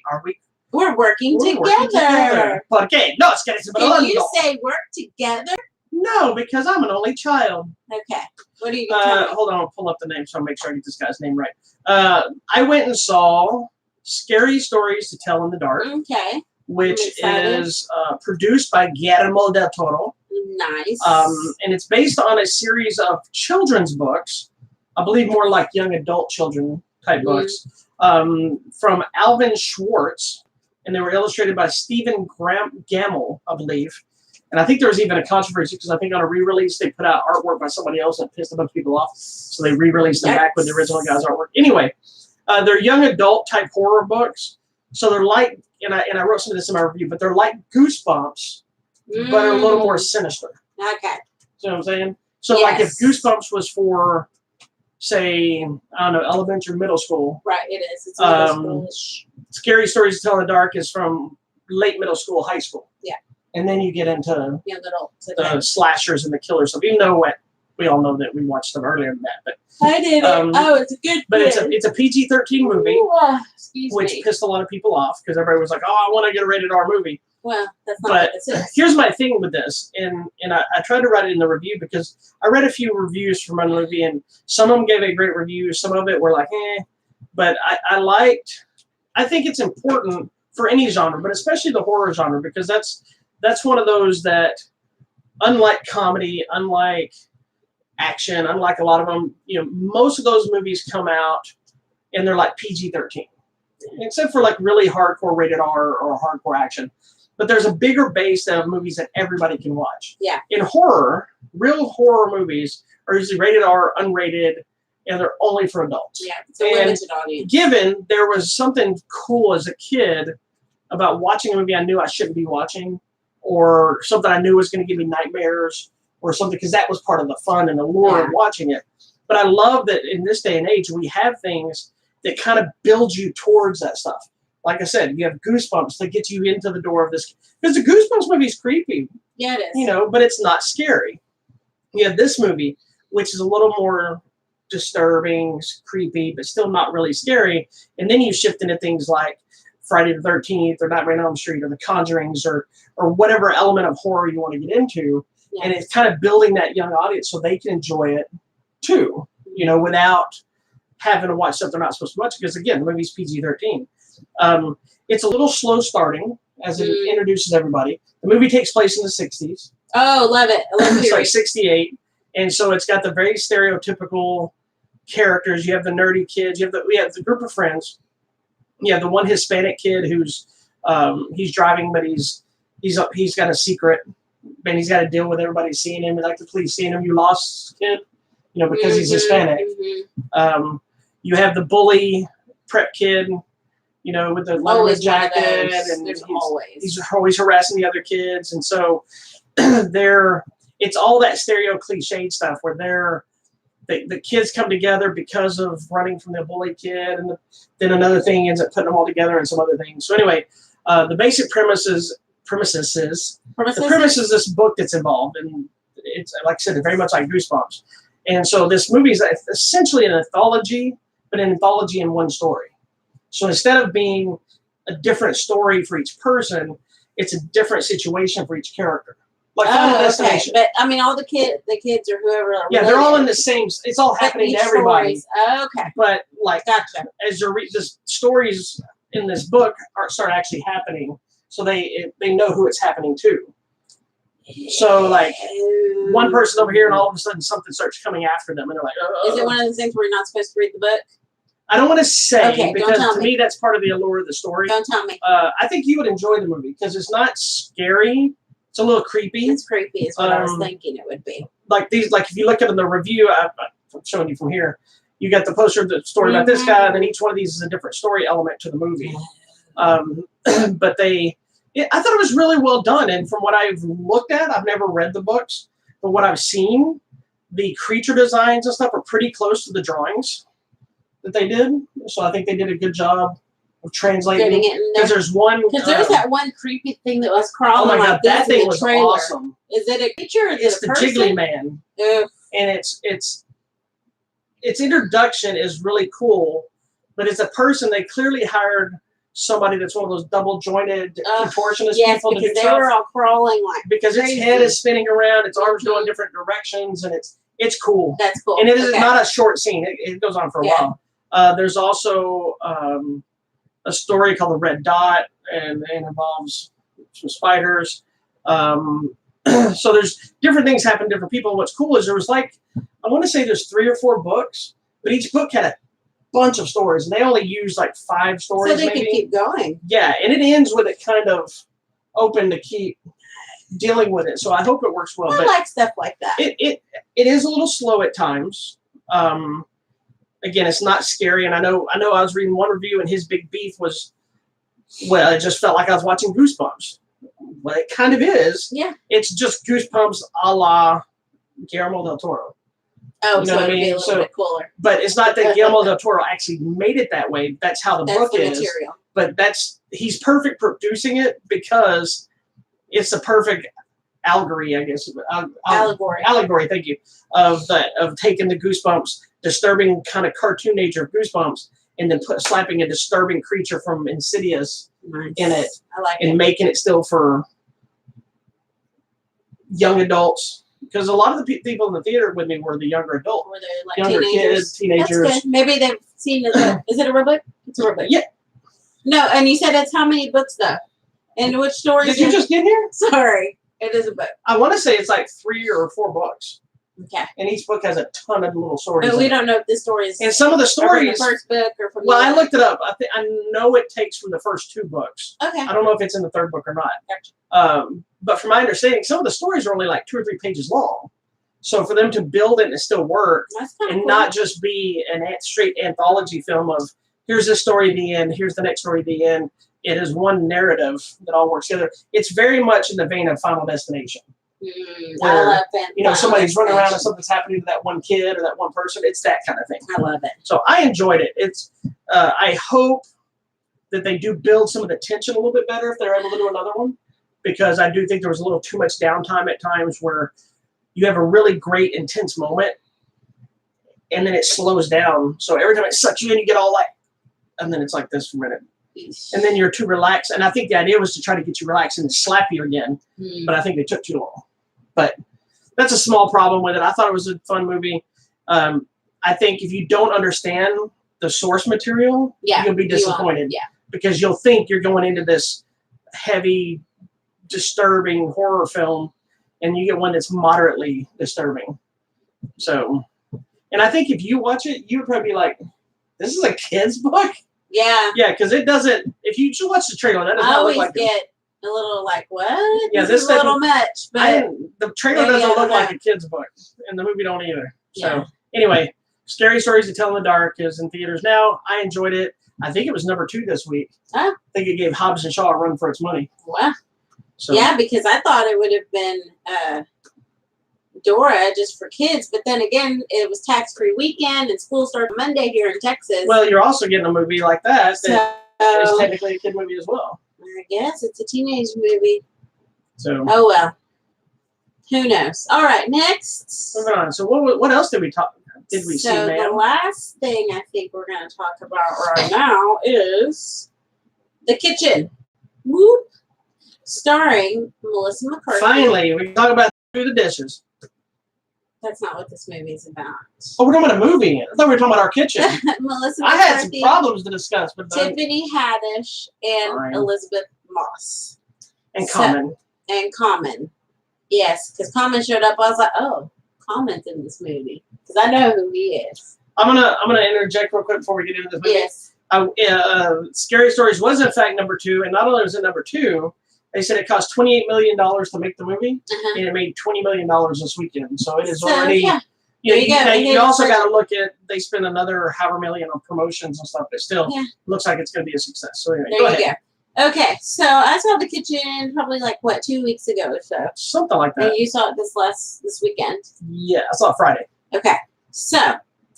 We're working together. Okay, no, it's getting Can you say work together? No, because I'm an only child. Okay. What are you going to tell me? Hold on, I'll pull up the name so I'll make sure I get this guy's name right. I went and saw Scary Stories to Tell in the Dark. Okay. Which is produced by Guillermo del Toro. Nice. And it's based on a series of children's books, I believe more like young adult children type books, from Alvin Schwartz, and they were illustrated by Stephen Gamble, I believe. And I think there was even a controversy because I think on a re-release they put out artwork by somebody else that pissed a bunch of people off, so they re-released them back with the original guy's artwork. Anyway, they're young adult type horror books, so they're like. And I wrote some of this in my review, but they're like Goosebumps, but are a little more sinister. Okay. You know what I'm saying? So, like, if Goosebumps was for, say, I don't know, elementary, middle school. Right, it is. It's middle school-ish. Scary Stories to Tell in the Dark is from late middle school, high school. Yeah. And then you get into young adult the slashers and the killer stuff, even though we all know that we watched them earlier than that. But I did. It's a good. But it's a PG-13 movie, which me. pissed a lot of people off because everybody was like, "Oh, I want to get a rated R movie." Well, that's not what this is. Here's my thing with this, and I tried to write it in the review because I read a few reviews from my movie, and some of them gave a great review, some of it were like, eh. But I think it's important for any genre, but especially the horror genre, because that's one of those that, unlike comedy, unlike action, unlike a lot of them, most of those movies come out and they're like PG-13, except for like really hardcore rated R or hardcore action. But there's a bigger base of movies that everybody can watch. Yeah. In horror, real horror movies are usually rated R, unrated, and they're only for adults. Yeah, it's a limited audience. Given there was something cool as a kid about watching a movie I knew I shouldn't be watching, or something I knew was going to give me nightmares, or something, because that was part of the fun and allure of watching it. But I love that in this day and age, we have things that kind of build you towards that stuff. Like I said, you have Goosebumps that get you into the door of this. Because the Goosebumps movie is creepy. Yeah, it is. But it's not scary. You have this movie, which is a little more disturbing, creepy, but still not really scary. And then you shift into things like Friday the 13th or Nightmare on Elm Street or The Conjurings or whatever element of horror you want to get into. Yeah. And it's kind of building that young audience so they can enjoy it too, without having to watch stuff they're not supposed to watch. Because again, the movie's PG-13. It's a little slow starting as it introduces everybody. The movie takes place in the 60s. Oh, love it. I love it. It's like 68. And so it's got the very stereotypical characters. You have the nerdy kids. We have the group of friends. You have the one Hispanic kid who's he's driving, but he's got a secret, and he's got to deal with everybody seeing him, and like the police seeing him. You lost, kid, because he's Hispanic. Mm-hmm. You have the bully prep kid, with the leather jacket, and he's always harassing the other kids, and so it's all that cliched stuff where the kids come together because of running from the bully kid, and then another thing ends up putting them all together and some other things. So anyway, the basic premise is this book that's involved, and it's, like I said, it's very much like Goosebumps. And so this movie is essentially an anthology, but an anthology in one story. So instead of being a different story for each person, it's a different situation for each character. Like Final Destination. But I mean, all the kids or whoever. They're all in the same. It's all happening to everybody. Okay. But gotcha. As you read the stories in this book start actually happening, so they know who it's happening to. So like one person over here, and all of a sudden something starts coming after them, and they're like, Is it one of those things where you're not supposed to read the book? I don't want to say, because to me that's part of the allure of the story. Don't tell me. I think you would enjoy the movie because it's not scary. It's a little creepy. It's creepy is what I was thinking it would be. Like if you look at the review, I'm showing you from here, you got the poster of the story about this guy, and then each one of these is a different story element to the movie. But I thought it was really well done. And from what I've looked at, I've never read the books, but what I've seen, the creature designs and stuff are pretty close to the drawings that they did. So I think they did a good job of translating it. Because there's that one creepy thing that was crawling. Oh my God, that thing was trailer. Awesome. Is it a creature? Or is it a person? It's the Jiggly Man. Ugh. And its introduction is really cool, but as a person, they clearly hired somebody that's one of those double jointed contortionist people to do because they were all crawling because crazy. Its head is spinning around, its arms go in different directions, and it's cool. That's cool. And it is not a short scene. It goes on for a while. There's also a story called The Red Dot, and involves some spiders. So there's different things happen to different people. What's cool is there was I want to say there's 3 or 4 books, but each book had a bunch of stories, and they only used 5 stories. So they could keep going. Yeah, and it ends with it kind of open to keep dealing with it. So I hope it works well. I like stuff like that. It is a little slow at times. Again, it's not scary, and I know I was reading one review, and his big beef was, well, it just felt like I was watching Goosebumps. Well, it kind of is. Yeah. It's just Goosebumps a la Guillermo del Toro. Oh, so it'd be a little bit cooler. But it's not that Guillermo del Toro actually made it that way. That's how the book is. Material. But he's perfect producing it because it's the perfect allegory, I guess. Allegory, thank you. Of taking the Goosebumps, disturbing kind of cartoon nature of Goosebumps, and then slapping a disturbing creature from Insidious in it. I like and making it still for young adults. Because a lot of the people in the theater with me were the younger adults. Were they younger teenagers? Kids, teenagers. That's good. Maybe they've seen it. Is it a real book? It's a real book. Yeah. No, and you said it's how many books though? And which stories? Did you just get here? Sorry, it is a book. I want to say it's like 3 or 4 books. Okay. And each book has a ton of little stories. But we don't know if this story is. And some of the stories. From the first book or from. Well, I looked it up. I know it takes from the first 2 books. Okay. I don't know if it's in the 3rd book or not. Gotcha. But from my understanding, some of the stories are only like 2 or 3 pages long. So for them to build it and still work, and cool. Not just be an straight anthology film of here's this story at the end, here's the next story at the end. It is one narrative that all works together. It's very much in the vein of Final Destination. I love that. Somebody's running around and something's happening to that one kid or that one person. It's that kind of thing. I love it. So I enjoyed it. It's. I hope that they do build some of the tension a little bit better if they're able to do another one, because I do think there was a little too much downtime at times where you have a really great intense moment and then it slows down. So every time it sucks you in, you get all like, and then it's like this for a minute. And then you're too relaxed. And I think the idea was to try to get you relaxed and slap you again. But I think they took too long. But that's a small problem with it. I thought it was a fun movie. I think if you don't understand the source material, you'll be disappointed. Because you'll think you're going into this heavy, disturbing horror film, and you get one that's moderately disturbing. So, and I think if you watch it, you would probably be like, this is a kid's book? Yeah. Yeah, because it doesn't, if you should watch the trailer, that does not look like I always get a little like, what? Yeah, this is a little much. But the trailer doesn't look like a kid's book, and the movie don't either. So, anyway, Scary Stories to Tell in the Dark is in theaters now. I enjoyed it. I think it was number 2 this week. I think it gave Hobbs and Shaw a run for its money. Wow. So, yeah, because I thought it would have been Dora just for kids, but then again, it was tax-free weekend and school started Monday here in Texas. Well, you're also getting a movie like that is technically a kid movie as well. I guess it's a teenage movie. So. Oh well. Who knows? All right, next. Moving on. So what else did we see, So the last thing I think we're going to talk about right now is The Kitchen. Whoop. Starring Melissa McCarthy. Finally, we can talk about Do the Dishes. That's not what this movie is about. Oh, we're talking about a movie. I thought we were talking about our kitchen. Melissa McCarthy. I had some problems to discuss, but Tiffany Haddish and Elizabeth Moss. And Common. And Common. Yes, because Common showed up. I was like, oh, Common's in this movie. Because I know who he is. I'm gonna interject real quick before we get into this movie. Yes. Scary Stories was in fact number 2, and not only was it number 2, they said it cost $28 million to make the movie, and it made $20 million this weekend. So it is already. Yeah. You also got to look at, they spent another however million on promotions and stuff, but still looks like it's going to be a success. So anyway, go ahead. Okay, so I saw The Kitchen probably 2 weeks ago or so. Something like that. And you saw it this weekend. Yeah, I saw it Friday. Okay, so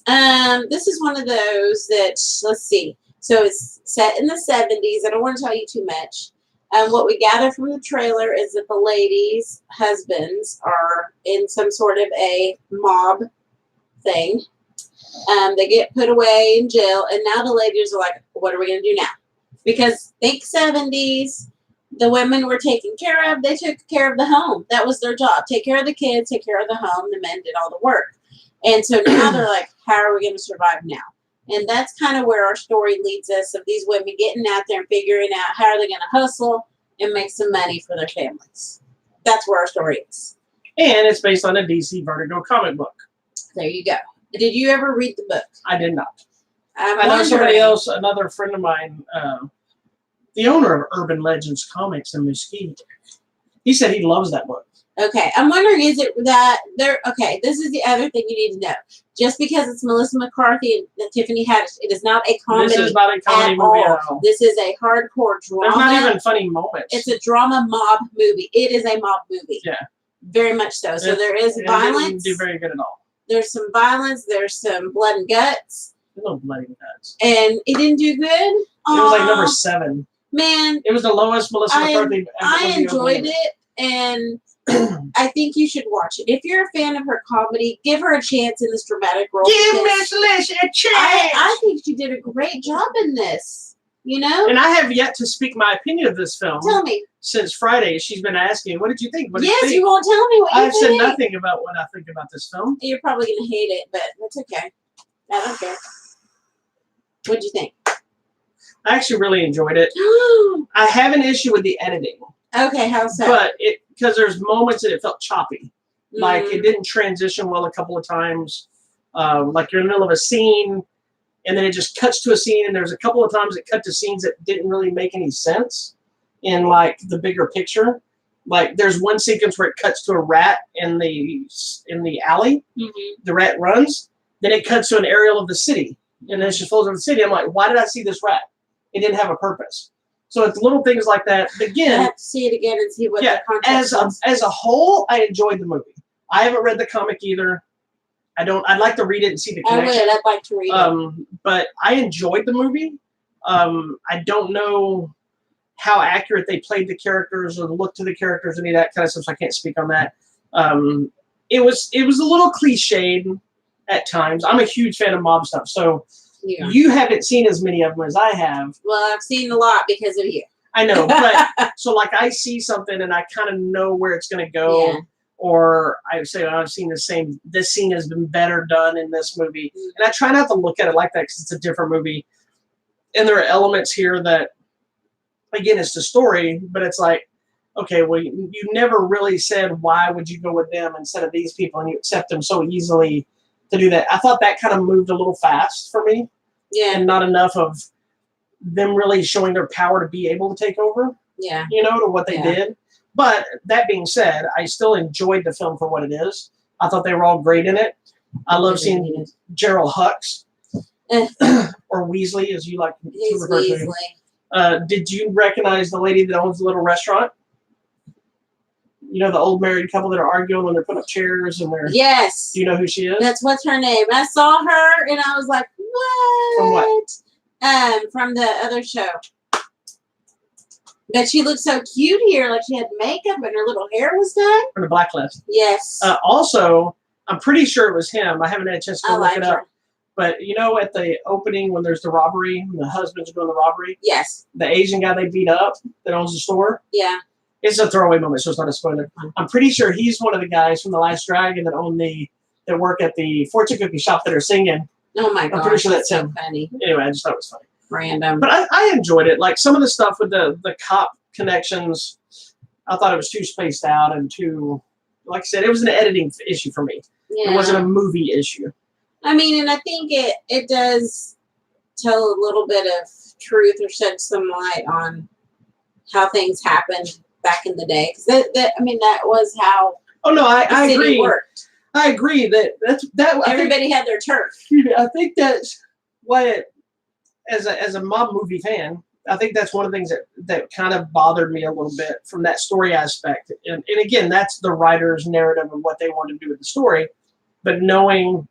this is one of those that, let's see. So it's set in the 70s. I don't want to tell you too much. What we gather from the trailer is that the ladies' husbands are in some sort of a mob thing. They get put away in jail, and now the ladies are like, what are we going to do now? Because think 70s, the women were taken care of. They took care of the home. That was their job. Take care of the kids, take care of the home. The men did all the work. And so now they're like, how are we going to survive now? And that's kind of where our story leads us, of these women getting out there and figuring out how are they going to hustle and make some money for their families. That's where our story is. And it's based on a DC Vertigo comic book. There you go. Did you ever read the book? I did not. I know somebody else, another friend of mine, the owner of Urban Legends Comics in Mesquite, he said he loves that book. Okay, I'm wondering, is it that there? Okay, this is the other thing you need to know. Just because it's Melissa McCarthy and Tiffany Haddish, it is not a comedy. This is not a comedy movie at all. This is a hardcore drama. There's not even funny moments. It's a drama mob movie. It is a mob movie. Yeah, very much so. So there is violence. It didn't do very good at all. There's some violence. There's some blood and guts. No blood and guts. And it didn't do good. It was like number 7. Man, it was the lowest Melissa McCarthy. I enjoyed it, and I think you should watch it. If you're a fan of her comedy, give her a chance in this dramatic role. Give Miss Lish a chance. I think she did a great job in this. You know? And I have yet to speak my opinion of this film. Tell me. Since Friday, she's been asking, what did you think? What did yes, you think? You won't tell me what you think. I've said nothing about what I think about this film. You're probably going to hate it, but that's okay. I don't care. What'd you think? I actually really enjoyed it. I have an issue with the editing. Okay, how so? But because there's moments that it felt choppy. Like it didn't transition well a couple of times. Like you're in the middle of a scene and then it just cuts to a scene, and there's a couple of times it cut to scenes that didn't really make any sense in like the bigger picture. Like there's one sequence where it cuts to a rat in the alley. The rat runs. Then it cuts to an aerial of the city, and then it just flows over the city. I'm like, why did I see this rat? It didn't have a purpose. So it's little things like that. Again, I have to see it again and see what the context is. As a whole, I enjoyed the movie. I haven't read the comic either. I'd like to read it and see the connection. I'd like to read it. But I enjoyed the movie. I don't know how accurate they played the characters or the look to the characters, any of that kind of stuff, so I can't speak on that. It was a little cliched at times. I'm a huge fan of mob stuff, so you haven't seen as many of them as I have. Well, I've seen a lot because of you. I know, but so like I see something and I kind of know where it's going to go. Yeah. Or I say, I've seen this scene has been better done in this movie. And I try not to look at it like that because it's a different movie. And there are elements here that, again, it's the story, but it's like, okay, well, you never really said why would you go with them instead of these people, and you accept them so easily to do that. I thought that kind of moved a little fast for me. Yeah. And not enough of them really showing their power to be able to take over. Yeah. To what they did. But that being said, I still enjoyed the film for what it is. I thought they were all great in it. I love seeing Gerald Hux, or Weasley, as you like to refer to him. Did you recognize the lady that owns the little restaurant? The old married couple that are arguing when they're putting up chairs and they're... Yes. Do you know who she is? What's her name? I saw her and I was like, what? From what? From the other show. But she looked so cute here, like she had makeup and her little hair was done. From the Blacklist. Yes. Also, I'm pretty sure it was him. I haven't had a chance to look it up. But at the opening when there's the robbery, the husband's doing the robbery. Yes. The Asian guy they beat up that owns the store. Yeah. It's a throwaway moment, so it's not a spoiler. I'm pretty sure he's one of the guys from The Last Dragon that work at the fortune cookie shop that are singing. Oh my god! I'm pretty sure that's him. So funny. Anyway, I just thought it was funny. Random. But I enjoyed it. Like some of the stuff with the cop connections, I thought it was too spaced out and too, like I said, it was an editing issue for me. Yeah. It wasn't a movie issue. I mean, and I think it does tell a little bit of truth or shed some light on how things happened back in the day. Because that was how. Oh no, I agree. Worked. I agree that everybody had their turf. I think that's why as a mob movie fan, I think that's one of the things that kind of bothered me a little bit from that story aspect. And again, that's the writer's narrative of what they want to do with the story. But knowing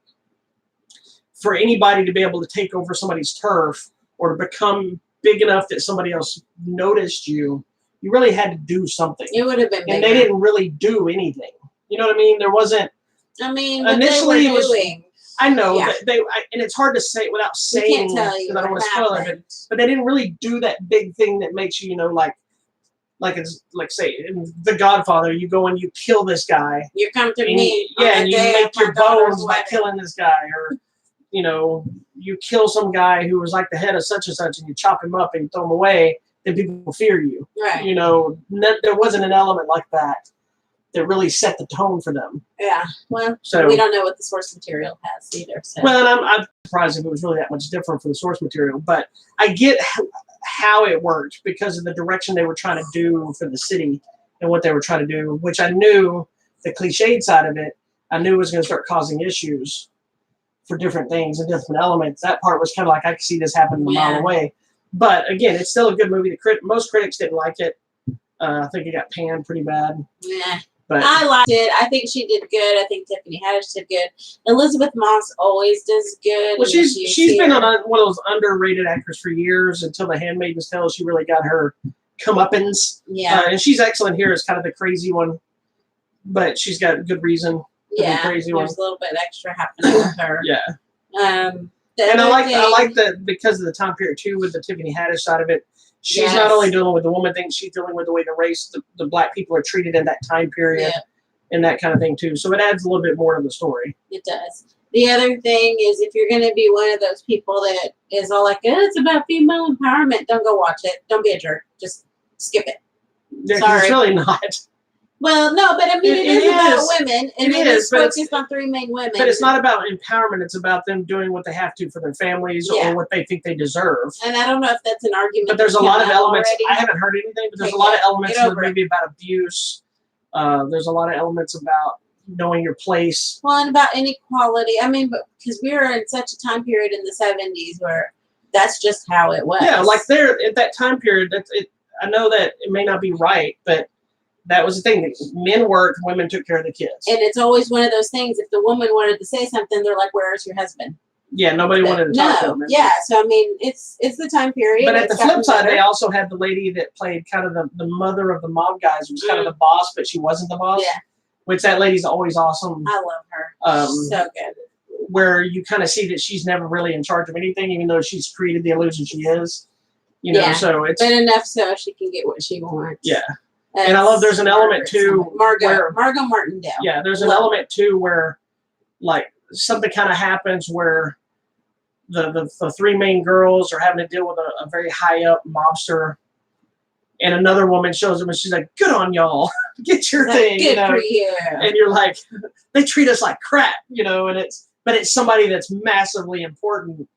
for anybody to be able to take over somebody's turf or to become big enough that somebody else noticed you really had to do something. It would have been bigger. And they didn't really do anything. You know what I mean? There wasn't. I mean, initially it was. I know that and it's hard to say without saying because I don't want to spoil it, but they didn't really do that big thing that makes you, like it's like say in The Godfather, you go and you kill this guy. You come to me. And you make your bones by killing this guy, or you kill some guy who was like the head of such and such, and you chop him up and you throw him away. Then people fear you. Right. There wasn't an element like that really set the tone for them. Yeah. Well, we don't know what the source material has either. So. Well, and I'm surprised if it was really that much different for the source material, but I get how it worked because of the direction they were trying to do for the city and what they were trying to do, which I knew the cliched side of it, I knew was going to start causing issues for different things and different elements. That part was kind of like, I could see this happening a mile away. But again, it's still a good movie. Most critics didn't like it. I think it got panned pretty bad. Yeah. But I liked it. I think she did good. I think Tiffany Haddish did good. Elizabeth Moss always does good. Well, she's been one of those underrated actors for years until The Handmaid's Tale. She really got her comeuppance. Yeah. And she's excellent here as kind of the crazy one, but she's got good reason to be crazy one. There's a little bit extra happening with her. Yeah. And I like that because of the time period too, with the Tiffany Haddish side of it. She's not only dealing with the woman thing, she's dealing with the way the race, the black people are treated in that time period and that kind of thing too. So it adds a little bit more to the story. It does. The other thing is, if you're going to be one of those people that is all like, oh, it's about female empowerment, don't go watch it. Don't be a jerk. Just skip it. Yeah, 'cause it's really not. Well, no, but I mean, it is about women, and it is focused on three main women. But it's not about empowerment. It's about them doing what they have to for their families or what they think they deserve. And I don't know if that's an argument. But there's a lot of elements. Already. I haven't heard anything, but there's a lot of elements in the movie about abuse. There's a lot of elements about knowing your place. Well, and about inequality. I mean, but because we were in such a time period in the 70s where that's just how it was. Yeah, like there at that time period, I know that it may not be right, but that was the thing. Men worked, women took care of the kids. And it's always one of those things. If the woman wanted to say something, they're like, "Where's your husband?" Yeah, nobody wanted to talk to them. Yeah, so I mean, it's the time period. But at the flip side, they also had the lady that played kind of the mother of the mob guys, who was kind of the boss, but she wasn't the boss. Yeah. Which that lady's always awesome. I love her. So good. Where you kind of see that she's never really in charge of anything, even though she's created the illusion she is. You know, so it's but enough so she can get what she wants. Yeah. And I love there's an element too Margot Martindale. Yeah, there's an element too where like something kind of happens where the three main girls are having to deal with a very high up mobster, and another woman shows them and she's like, "Good on y'all, get your thing." Good for you. And you're like, they treat us like crap, you know. And it's somebody that's massively important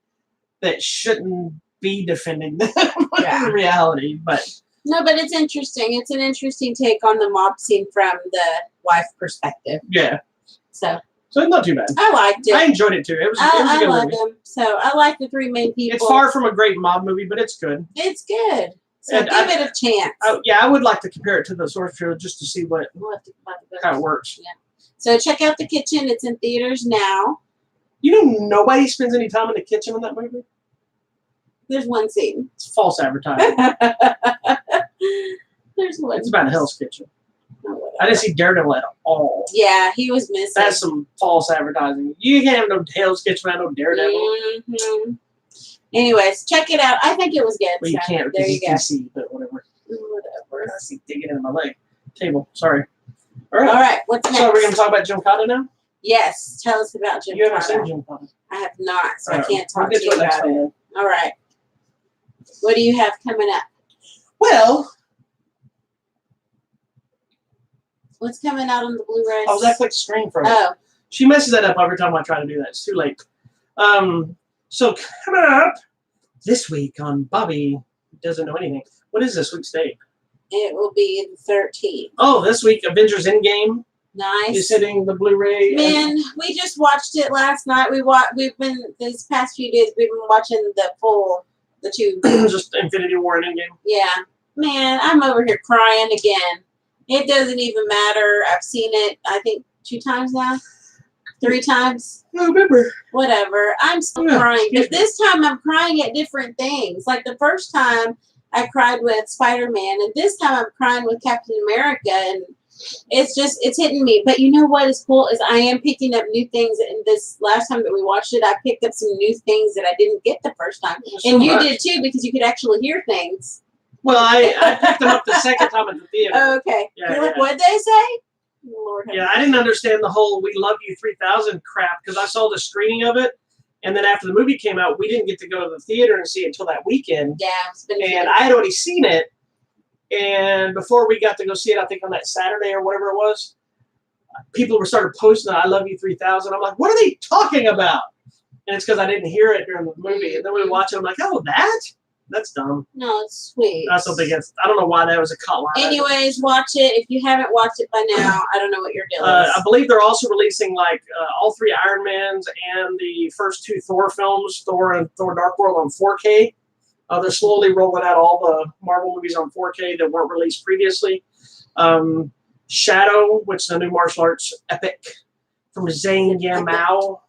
that shouldn't be defending them in reality, but. No, but it's interesting. It's an interesting take on the mob scene from the wife perspective. Yeah. So not too bad. I liked it. I enjoyed it too. It was a good love movie. them. So I like the three main people. It's far from a great mob movie, but it's good. It's good. So give it a chance. I would like to compare it to the source material just to see how it works. Yeah. So check out The Kitchen. It's in theaters now. You know, nobody spends any time in the kitchen in that movie. There's one scene. It's false advertising. There's one. It's about Hell's Kitchen. I didn't see Daredevil at all. Yeah, he was missing. That's some false advertising. You can't have no Hell's Kitchen without no Daredevil. Mm-hmm. Anyways, check it out. I think it was good. Well, you can't because it's DC, but whatever. I see digging into my leg. Table. Sorry. All right. What's next? So we're going to talk about Jim Cotta now? Yes. Tell us about Jim Cotta. You haven't seen Jim Cotta. I have not, so I can't talk to you about it. All right. What do you have coming up? Well, what's coming out on the Blu-rays? Oh, that quick screen for Oh. She messes that up every time I try to do that. It's too late. So coming up this week on Bobby Doesn't Know Anything. What is this week's date? It will be the 13th. Oh, this week Avengers Endgame. Nice. Is hitting the Blu-ray. Man, we just watched it last night. We've been these past few days. We've been watching the two. Just Infinity War and Endgame. Yeah, man, I'm over here crying again. It doesn't even matter. I've seen it. I think 2 times now, 3 times. I remember. Whatever. I'm still crying, but this time I'm crying at different things. Like the first time I cried with Spider-Man, and this time I'm crying with Captain America, and it's hitting me. But you know what is cool is I am picking up new things. And this last time that we watched it, I picked up some new things that I didn't get the first time, and you did too because you could actually hear things. Well, I picked them up the second time at the theater. Oh, okay. Yeah, You're like, what'd they say? Lord yeah, I didn't understand the whole "We Love You 3000" crap because I saw the screening of it, and then after the movie came out, we didn't get to go to the theater and see it until that weekend. Yeah, it's been and I had already seen it. And before we got to go see it, I think on that Saturday or whatever it was, people were started posting "I Love You 3000." I'm like, what are they talking about? And it's because I didn't hear it during the movie. And then we watch it, I'm like, oh, that's dumb. No, it's sweet. I still think I don't know why that was a cut line. Anyways, watch it. If you haven't watched it by now, I don't know what your deal is. I believe they're also releasing like all 3 Iron Mans and the first 2 Thor films, Thor and Thor Dark World, on 4K. They're slowly rolling out all the Marvel movies on 4K that weren't released previously. Shadow, which is a new martial arts epic from Zhang Yimou.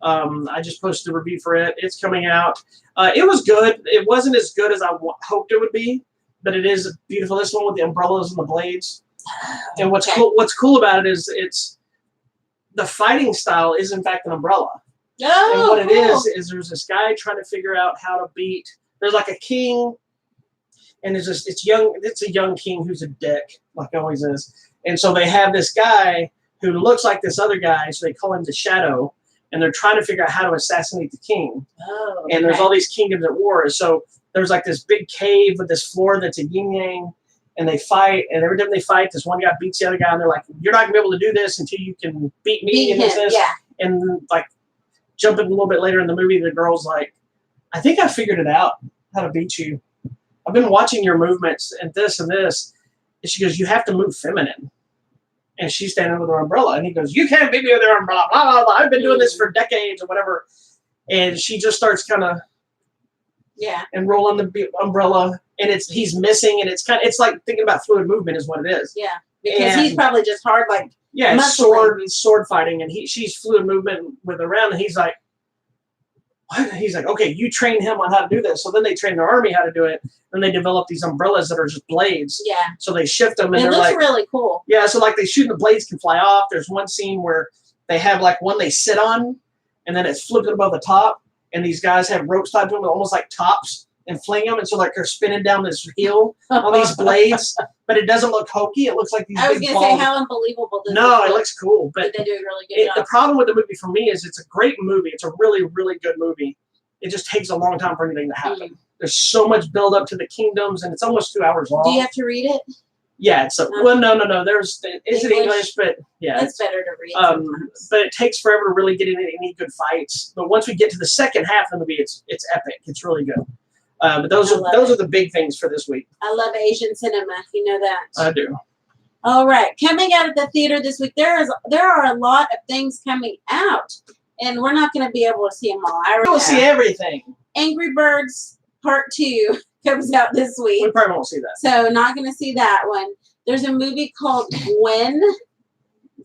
I just posted a review for it. It's coming out. It was good. It wasn't as good as I hoped it would be, but it is beautiful. This one with the umbrellas and the blades. And what's cool about it is the fighting style is in fact an umbrella. Oh, and what it is there's this guy trying to figure out how to beat. There's like a king, and it's a young king who's a dick, like always is. And so they have this guy who looks like this other guy, so they call him the Shadow. and they're trying to figure out how to assassinate the king. Oh, and there's all these kingdoms at war. So there's like this big cave with this floor that's a yin yang, and they fight. And every time they fight, this one guy beats the other guy, and they're like, "You're not gonna be able to do this until you can beat me." And this. Yeah. And like jumping a little bit later in the movie, the girl's like, "I think I figured it out how to beat you. I've been watching your movements and this and this." And she goes, "You have to move feminine." And she's standing with her umbrella, and he goes, "You can't beat me with your umbrella. Blah blah blah. I've been doing this for decades or whatever." And she just starts kind of and rolling the umbrella, and he's missing, and it's like thinking about fluid movement is what it is. Yeah, because he's probably just hard like sword fighting, and she's fluid movement with around, and he's like, what? He's like, okay, you train him on how to do this. So then they train their army how to do it, and they develop these umbrellas that are just blades. Yeah. So they shift them, and it they're looks like really cool. Yeah, so like they shoot, and the blades can fly off. There's one scene where they have like one they sit on, and then it's flipped above the top, and these guys have ropes tied to them, almost like tops, and fling them, and so like they're spinning down this hill on these blades, but it doesn't look hokey. It looks like these. I was gonna say, how unbelievable this. No, it looks cool, but they do a really good job. The problem with the movie for me is it's a great movie. It's a really, really good movie. It just takes a long time for anything to happen. Mm-hmm. There's so much build up to the kingdoms, and it's almost 2 hours long. Do you have to read it? Yeah, it's well, no. It's in English, but yeah, it's better to read. But it takes forever to really get into any good fights. But once we get to the second half of the movie, it's epic. It's really good. But those are the big things for this week. I love Asian cinema. You know that. I do. All right, coming out of the theater this week, there are a lot of things coming out, and we're not going to be able to see them all. We'll see everything. Angry Birds Part 2 comes out this week. We probably won't see that. So not going to see that one. There's a movie called Gwen.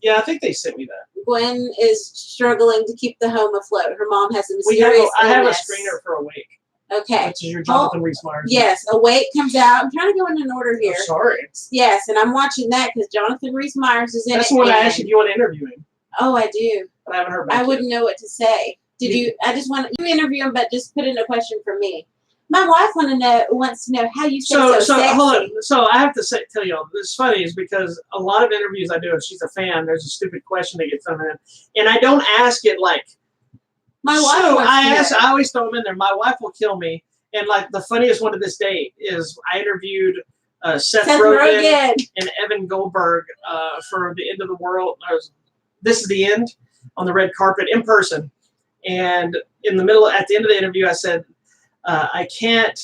Yeah, I think they sent me that. Gwen is struggling to keep the home afloat. Her mom has a mysterious illness. I have a screener for Awake. Okay. Which is your Jonathan Rhys-Meyers. Yes, Awake comes out. I'm trying to go in an order here. Oh, sorry. Yes, and I'm watching that because Jonathan Rhys-Meyers is in it. That's the one I asked you if you want to interview him. Oh, I do. But I haven't heard back I wouldn't know what to say. I just want you interview him, but just put in a question for me. My wife wants to know how you say so sexy. Hold on. So I have to tell y'all, this is funny is because a lot of interviews I do, if she's a fan, there's a stupid question that gets thrown in. And I don't ask it like, my wife I always throw them in there. My wife will kill me. And like the funniest one to this day is I interviewed Seth Rogen and Evan Goldberg for The End of the World. This is the End on the red carpet in person. And at the end of the interview, I said, I can't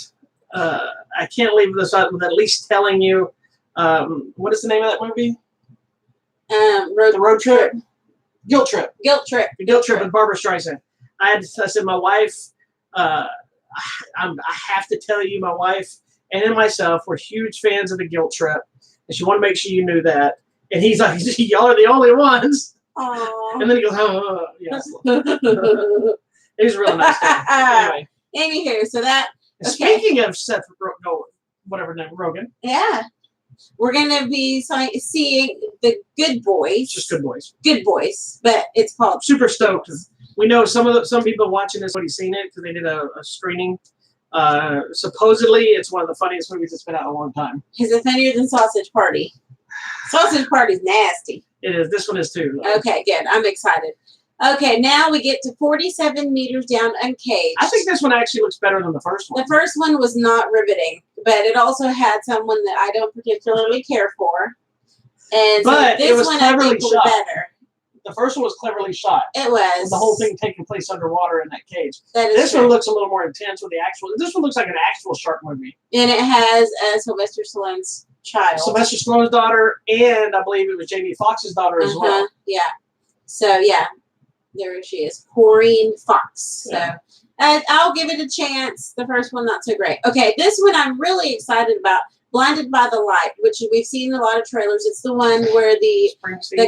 leave this out with at least telling you, what is the name of that movie? The Road Trip? Guilt Trip. The Guilt Trip with Barbara Streisand. I said, my wife, I have to tell you, my wife and myself, we're huge fans of The Guilt Trip. And she wanted to make sure you knew that. And he's like, y'all are the only ones. Aww. And then he goes, oh, yes. He's a really nice guy. Anyway. Anywho, so that. Okay. Speaking of Seth Rogen. Yeah. We're going to be seeing The Good Boys. Just Good Boys. Good Boys, but it's called. Super stoked. We know some people watching this already seen it because they did a screening. Supposedly, it's one of the funniest movies that's been out in a long time. Is it funnier than Sausage Party? Sausage Party's nasty. It is. This one is too. Okay, good. I'm excited. Okay, now we get to 47 Meters Down Uncaged. I think this one actually looks better than the first one. The first one was not riveting, but it also had someone that I don't particularly care for. And but so this it was one cleverly I think shot. was better. The first one was cleverly shot. It was. The whole thing taking place underwater in that cage. This one looks a little more intense with the actual. This one looks like an actual shark movie. And it has Sylvester Stallone's child. Sylvester Stallone's daughter, and I believe it was Jamie Foxx's daughter as well. Yeah. So, yeah. There she is. Corrine Fox. So, I'll give it a chance. The first one, not so great. Okay, this one I'm really excited about. Blinded by the Light, which we've seen a lot of trailers. It's the one where the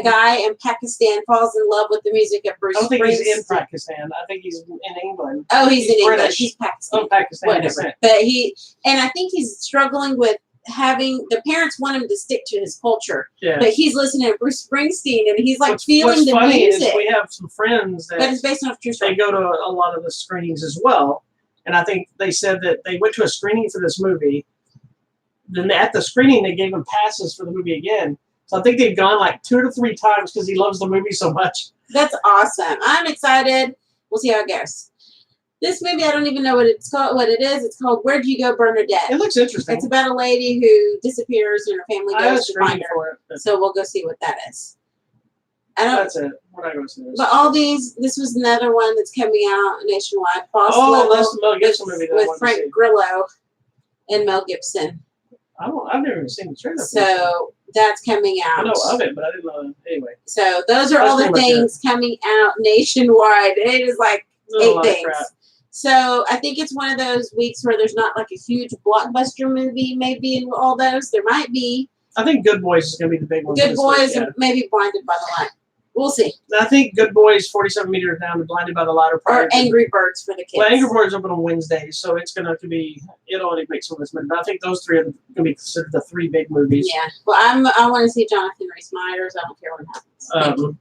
guy in Pakistan falls in love with the music of Bruce Springsteen. I don't think he's in Pakistan. I think he's in England. Oh, he's in England. British. He's Pakistan. Oh, Pakistan. Whatever. But I think he's struggling with having, the parents want him to stick to his culture. Yeah. But he's listening to Bruce Springsteen and he's like feeling what's the funny music. Is we have some friends that but it's based on a true story. They go to a lot of the screenings as well. And I think they said that they went to a screening for this movie. Then at the screening, they gave him passes for the movie again. So I think they've gone like 2 to 3 times because he loves the movie so much. That's awesome. I'm excited. We'll see how it goes. This movie, I don't even know what it's called. What it is? It's called "Where'd You Go, Bernadette." It looks interesting. It's about a lady who disappears and her family goes to find her. For it, so we'll go see what that is. I don't. That's it. We're not going to see this. But all these, this was another one that's coming out nationwide. Boss that's Level the Mel Gibson movie that I with wanted to Frank see. Grillo and Mel Gibson. I've never even seen the trailer. So that's coming out. I know of it, but I didn't know. Anyway. So those are all the things coming out nationwide. It is like 8 things. So I think it's one of those weeks where there's not like a huge blockbuster movie maybe in all those. There might be. I think Good Boys is going to be the big one. Good Boys and maybe Blinded by the Light. We'll see. I think Good Boys, 47 Meters Down, and Blinded by the Light are probably. Or Angry Birds for the kids. Well, Angry Birds open on Wednesday, so it's going to be. It'll only make some of this movie. But I think those three are going to be considered the three big movies. Yeah. Well, I want to see Jonathan Rhys Meyers. I don't care what happens.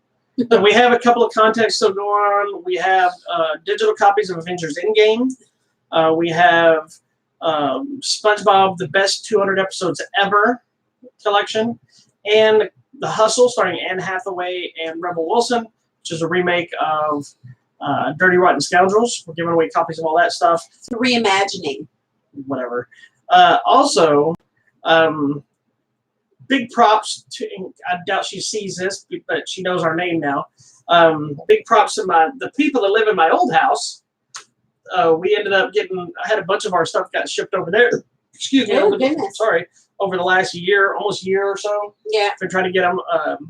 And we have a couple of contests still going on. We have digital copies of Avengers Endgame. We have SpongeBob, the best 200 episodes ever collection, and The Hustle, starring Anne Hathaway and Rebel Wilson, which is a remake of Dirty Rotten Scoundrels. We're giving away copies of all that stuff. It's a reimagining. Whatever. Also, big props to, I doubt she sees this, but she knows our name now. Big props to the people that live in my old house. We ended up I had a bunch of our stuff got shipped over there. Excuse me. Over the last year, almost year or so. Yeah. They're trying to get them,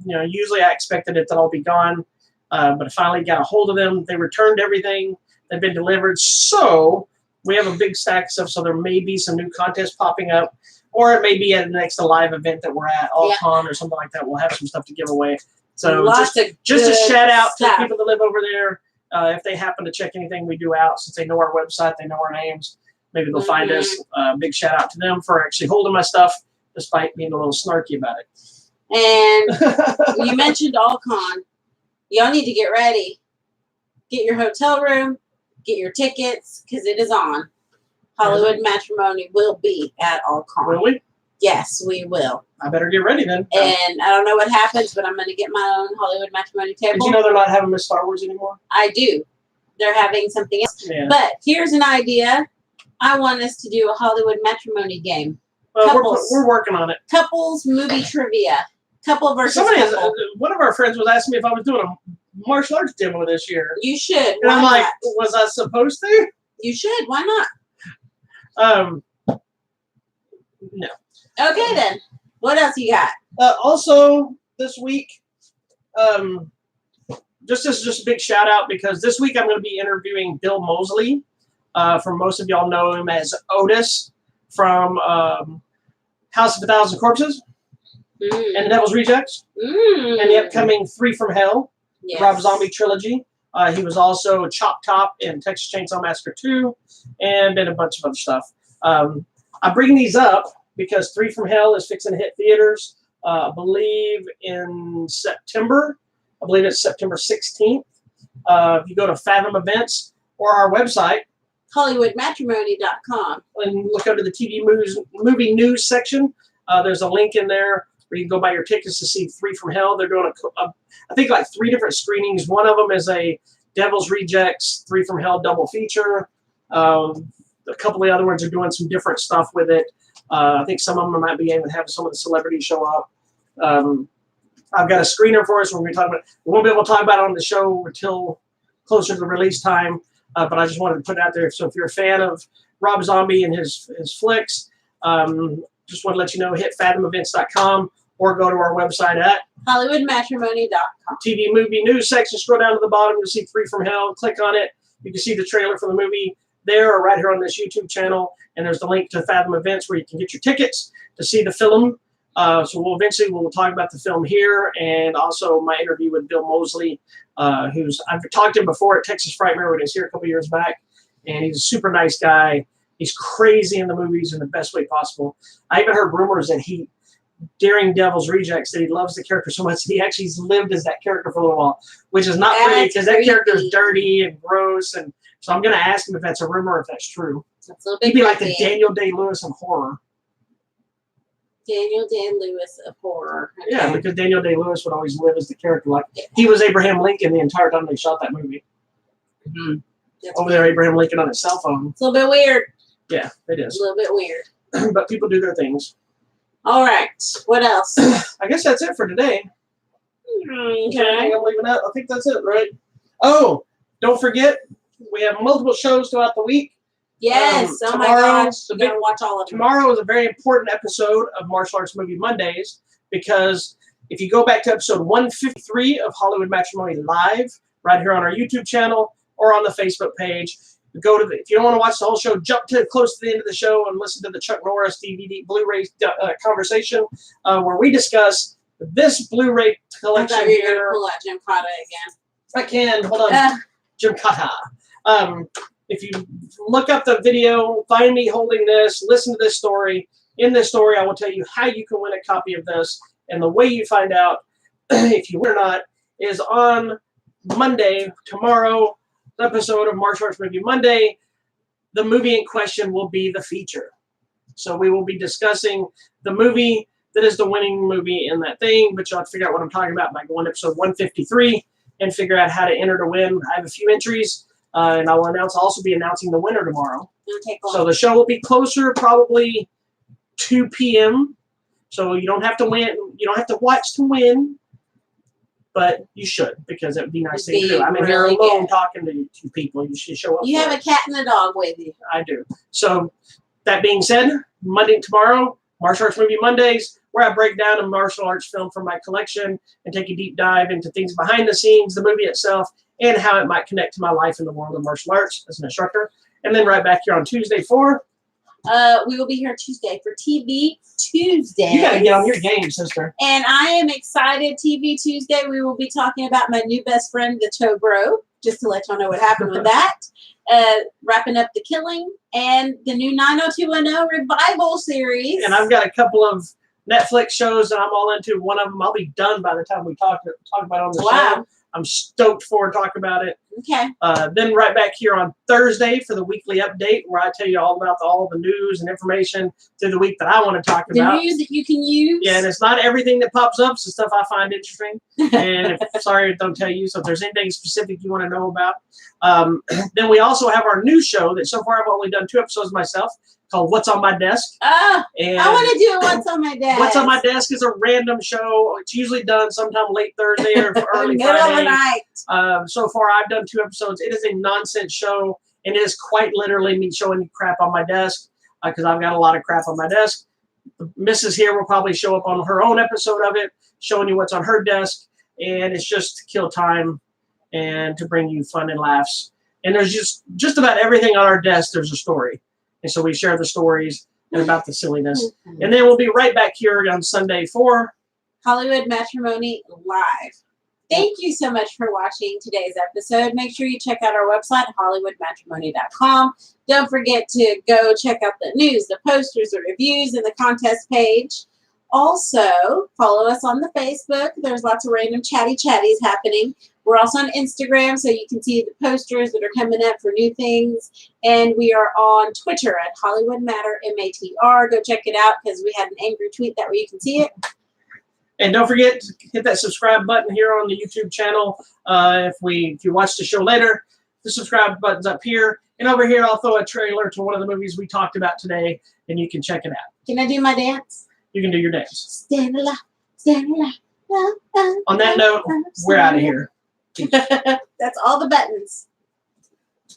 usually I expected it to all be gone, but I finally got a hold of them. They returned everything. They've been delivered. So we have a big stack of stuff, so there may be some new contests popping up, or it may be at the next live event that we're at, AllCon or something like that. We'll have some stuff to give away. So just a shout out to the people that live over there. If they happen to check anything we do out, since they know our website, they know our names, maybe they'll find us. Big shout out to them for actually holding my stuff, despite being a little snarky about it. And you mentioned AllCon. Y'all need to get ready. Get your hotel room, get your tickets, because it is on. Hollywood Matrimony will be at AllCon. Will we? Yes, we will. I better get ready then. And I don't know what happens, but I'm going to get my own Hollywood Matrimony table. Did you know they're not having Miss Star Wars anymore? I do. They're having something else. Yeah. But here's an idea. I want us to do a Hollywood Matrimony game. We're working on it. Couples movie trivia. Couple versus couple. One of our friends was asking me if I was doing a martial arts demo this year. You should. And I'm like, was I supposed to? You should. Why not? No. Okay, then. What else you got? Also, this week, just a big shout out, because this week I'm going to be interviewing Bill Moseley. From most of y'all know him as Otis from House of a Thousand Corpses and The Devil's Rejects and the upcoming Three from Hell, Rob Zombie trilogy. He was also Chop Top in Texas Chainsaw Massacre 2 and in a bunch of other stuff. I bring these up because Three from Hell is fixing to hit theaters, I believe, in September. I believe it's September 16th. If you go to Fathom Events or our website, HollywoodMatrimony.com, and look under the TV movie news section, there's a link in there where you can go buy your tickets to see Three from Hell. They're doing I think like 3 different screenings. One of them is a Devil's Rejects, Three from Hell double feature. A couple of the other ones are doing some different stuff with it. I think some of them might be even having some of the celebrities show up. I've got a screener for us. We're going to talk about. We won't be able to talk about it on the show until closer to the release time. But I just wanted to put it out there. So if you're a fan of Rob Zombie and his flicks, just want to let you know, hit fathomevents.com or go to our website at HollywoodMatrimony.com. TV movie news section. Scroll down to the bottom. You'll see Three from Hell. Click on it. You can see the trailer for the movie there or right here on this YouTube channel. And there's the link to Fathom Events where you can get your tickets to see the film. So we'll talk about the film here, and also my interview with Bill Moseley, I've talked to him before at Texas Frightmare when he was here a couple years back, and he's a super nice guy. He's crazy in the movies in the best way possible. I even heard rumors that during Devil's Rejects, that he loves the character so much that he actually lived as that character for a little while, which is not pretty because that character is dirty and gross. And so I'm going to ask him if that's a rumor or if that's true. That's a little bit He'd be like the Daniel Day-Lewis of horror. Daniel Day-Lewis of horror. Okay. Yeah, because Daniel Day-Lewis would always live as the character. Like he was Abraham Lincoln the entire time they shot that movie. Mm-hmm. Over there, Abraham Lincoln on his cell phone. It's a little bit weird. Yeah, it is. A little bit weird. But people do their things. All right. What else? I guess that's it for today. Okay. I'm leaving out. I think that's it, right? Oh, don't forget, we have multiple shows throughout the week. Yes. Oh my gosh. You gotta watch all of them. Tomorrow is a very important episode of Martial Arts Movie Mondays because if you go back to episode 153 of Hollywood Matrimony Live, right here on our YouTube channel or on the Facebook page, if you don't want to watch the whole show, jump to close to the end of the show and listen to the Chuck Norris DVD Blu-ray conversation where we discuss this Blu-ray collection I thought you were here. gonna pull out Jim Cotta again. I can. Hold on. Jim Cotta. If you look up the video, find me holding this, listen to this story. In this story, I will tell you how you can win a copy of this. And the way you find out if you win or not is on Monday, tomorrow, episode of Martial Arts Movie Monday. The movie in question will be the feature. So we will be discussing the movie that is the winning movie in that thing, but you'll have to figure out what I'm talking about by going to episode 153 and figure out how to enter to win. I have a few entries. And I'll also be announcing the winner tomorrow. Okay, cool. So the show will be closer, probably 2 p.m. So you don't have to win. You don't have to watch to win, but you should because it would be nice thing to do. I'm in here alone talking to people. You should show up. You have a cat and a dog with you. I do. So that being said, tomorrow, Martial Arts Movie Mondays, where I break down a martial arts film from my collection and take a deep dive into things behind the scenes, the movie itself, and how it might connect to my life in the world of martial arts as an instructor. And then right back here on Tuesday for... we will be here Tuesday for TV Tuesday. You got to get on your game, sister. And I am excited. TV Tuesday, we will be talking about my new best friend, the Tobro, just to let y'all know what happened with that. Wrapping up The Killing and the new 90210 revival series. And I've got a couple of Netflix shows that I'm all into. One of them I'll be done by the time we talk about it on the show. I'm stoked for talking about it. Okay. Then right back here on Thursday for the weekly update where I tell you all about all the news and information through the week that I want to talk about. The news that you can use. Yeah, and it's not everything that pops up. It's the stuff I find interesting. And sorry, don't tell you. So if there's anything specific you want to know about. Then we also have our new show that so far I've only done 2 episodes myself called What's on My Desk. And I want to do What's on My Desk. What's on My Desk is a random show. It's usually done sometime late Thursday or early middle Friday. of the night. So far I've done 2 episodes. It is a nonsense show, and it is quite literally me showing you crap on my desk because I've got a lot of crap on my desk. The missus here will probably show up on her own episode of it, showing you what's on her desk, and it's just to kill time and to bring you fun and laughs. And there's just about everything on our desk, there's a story. And so we share the stories and about the silliness. And then we'll be right back here on Sunday for Hollywood Matrimony Live. Thank you so much for watching today's episode. Make sure you check out our website, hollywoodmatrimony.com. Don't forget to go check out the news, the posters, the reviews, and the contest page. Also, follow us on the Facebook. There's lots of random chatties happening. We're also on Instagram, so you can see the posters that are coming up for new things. And we are on Twitter at Hollywood Matter, MATR. Go check it out because we had an angry tweet that way you can see it. And don't forget to hit that subscribe button here on the YouTube channel. If you watch the show later, the subscribe button's up here. And over here, I'll throw a trailer to one of the movies we talked about today, and you can check it out. Can I do my dance? You can do your dance. Stand alive, stand alive. On that note, we're out of here. That's all the buttons.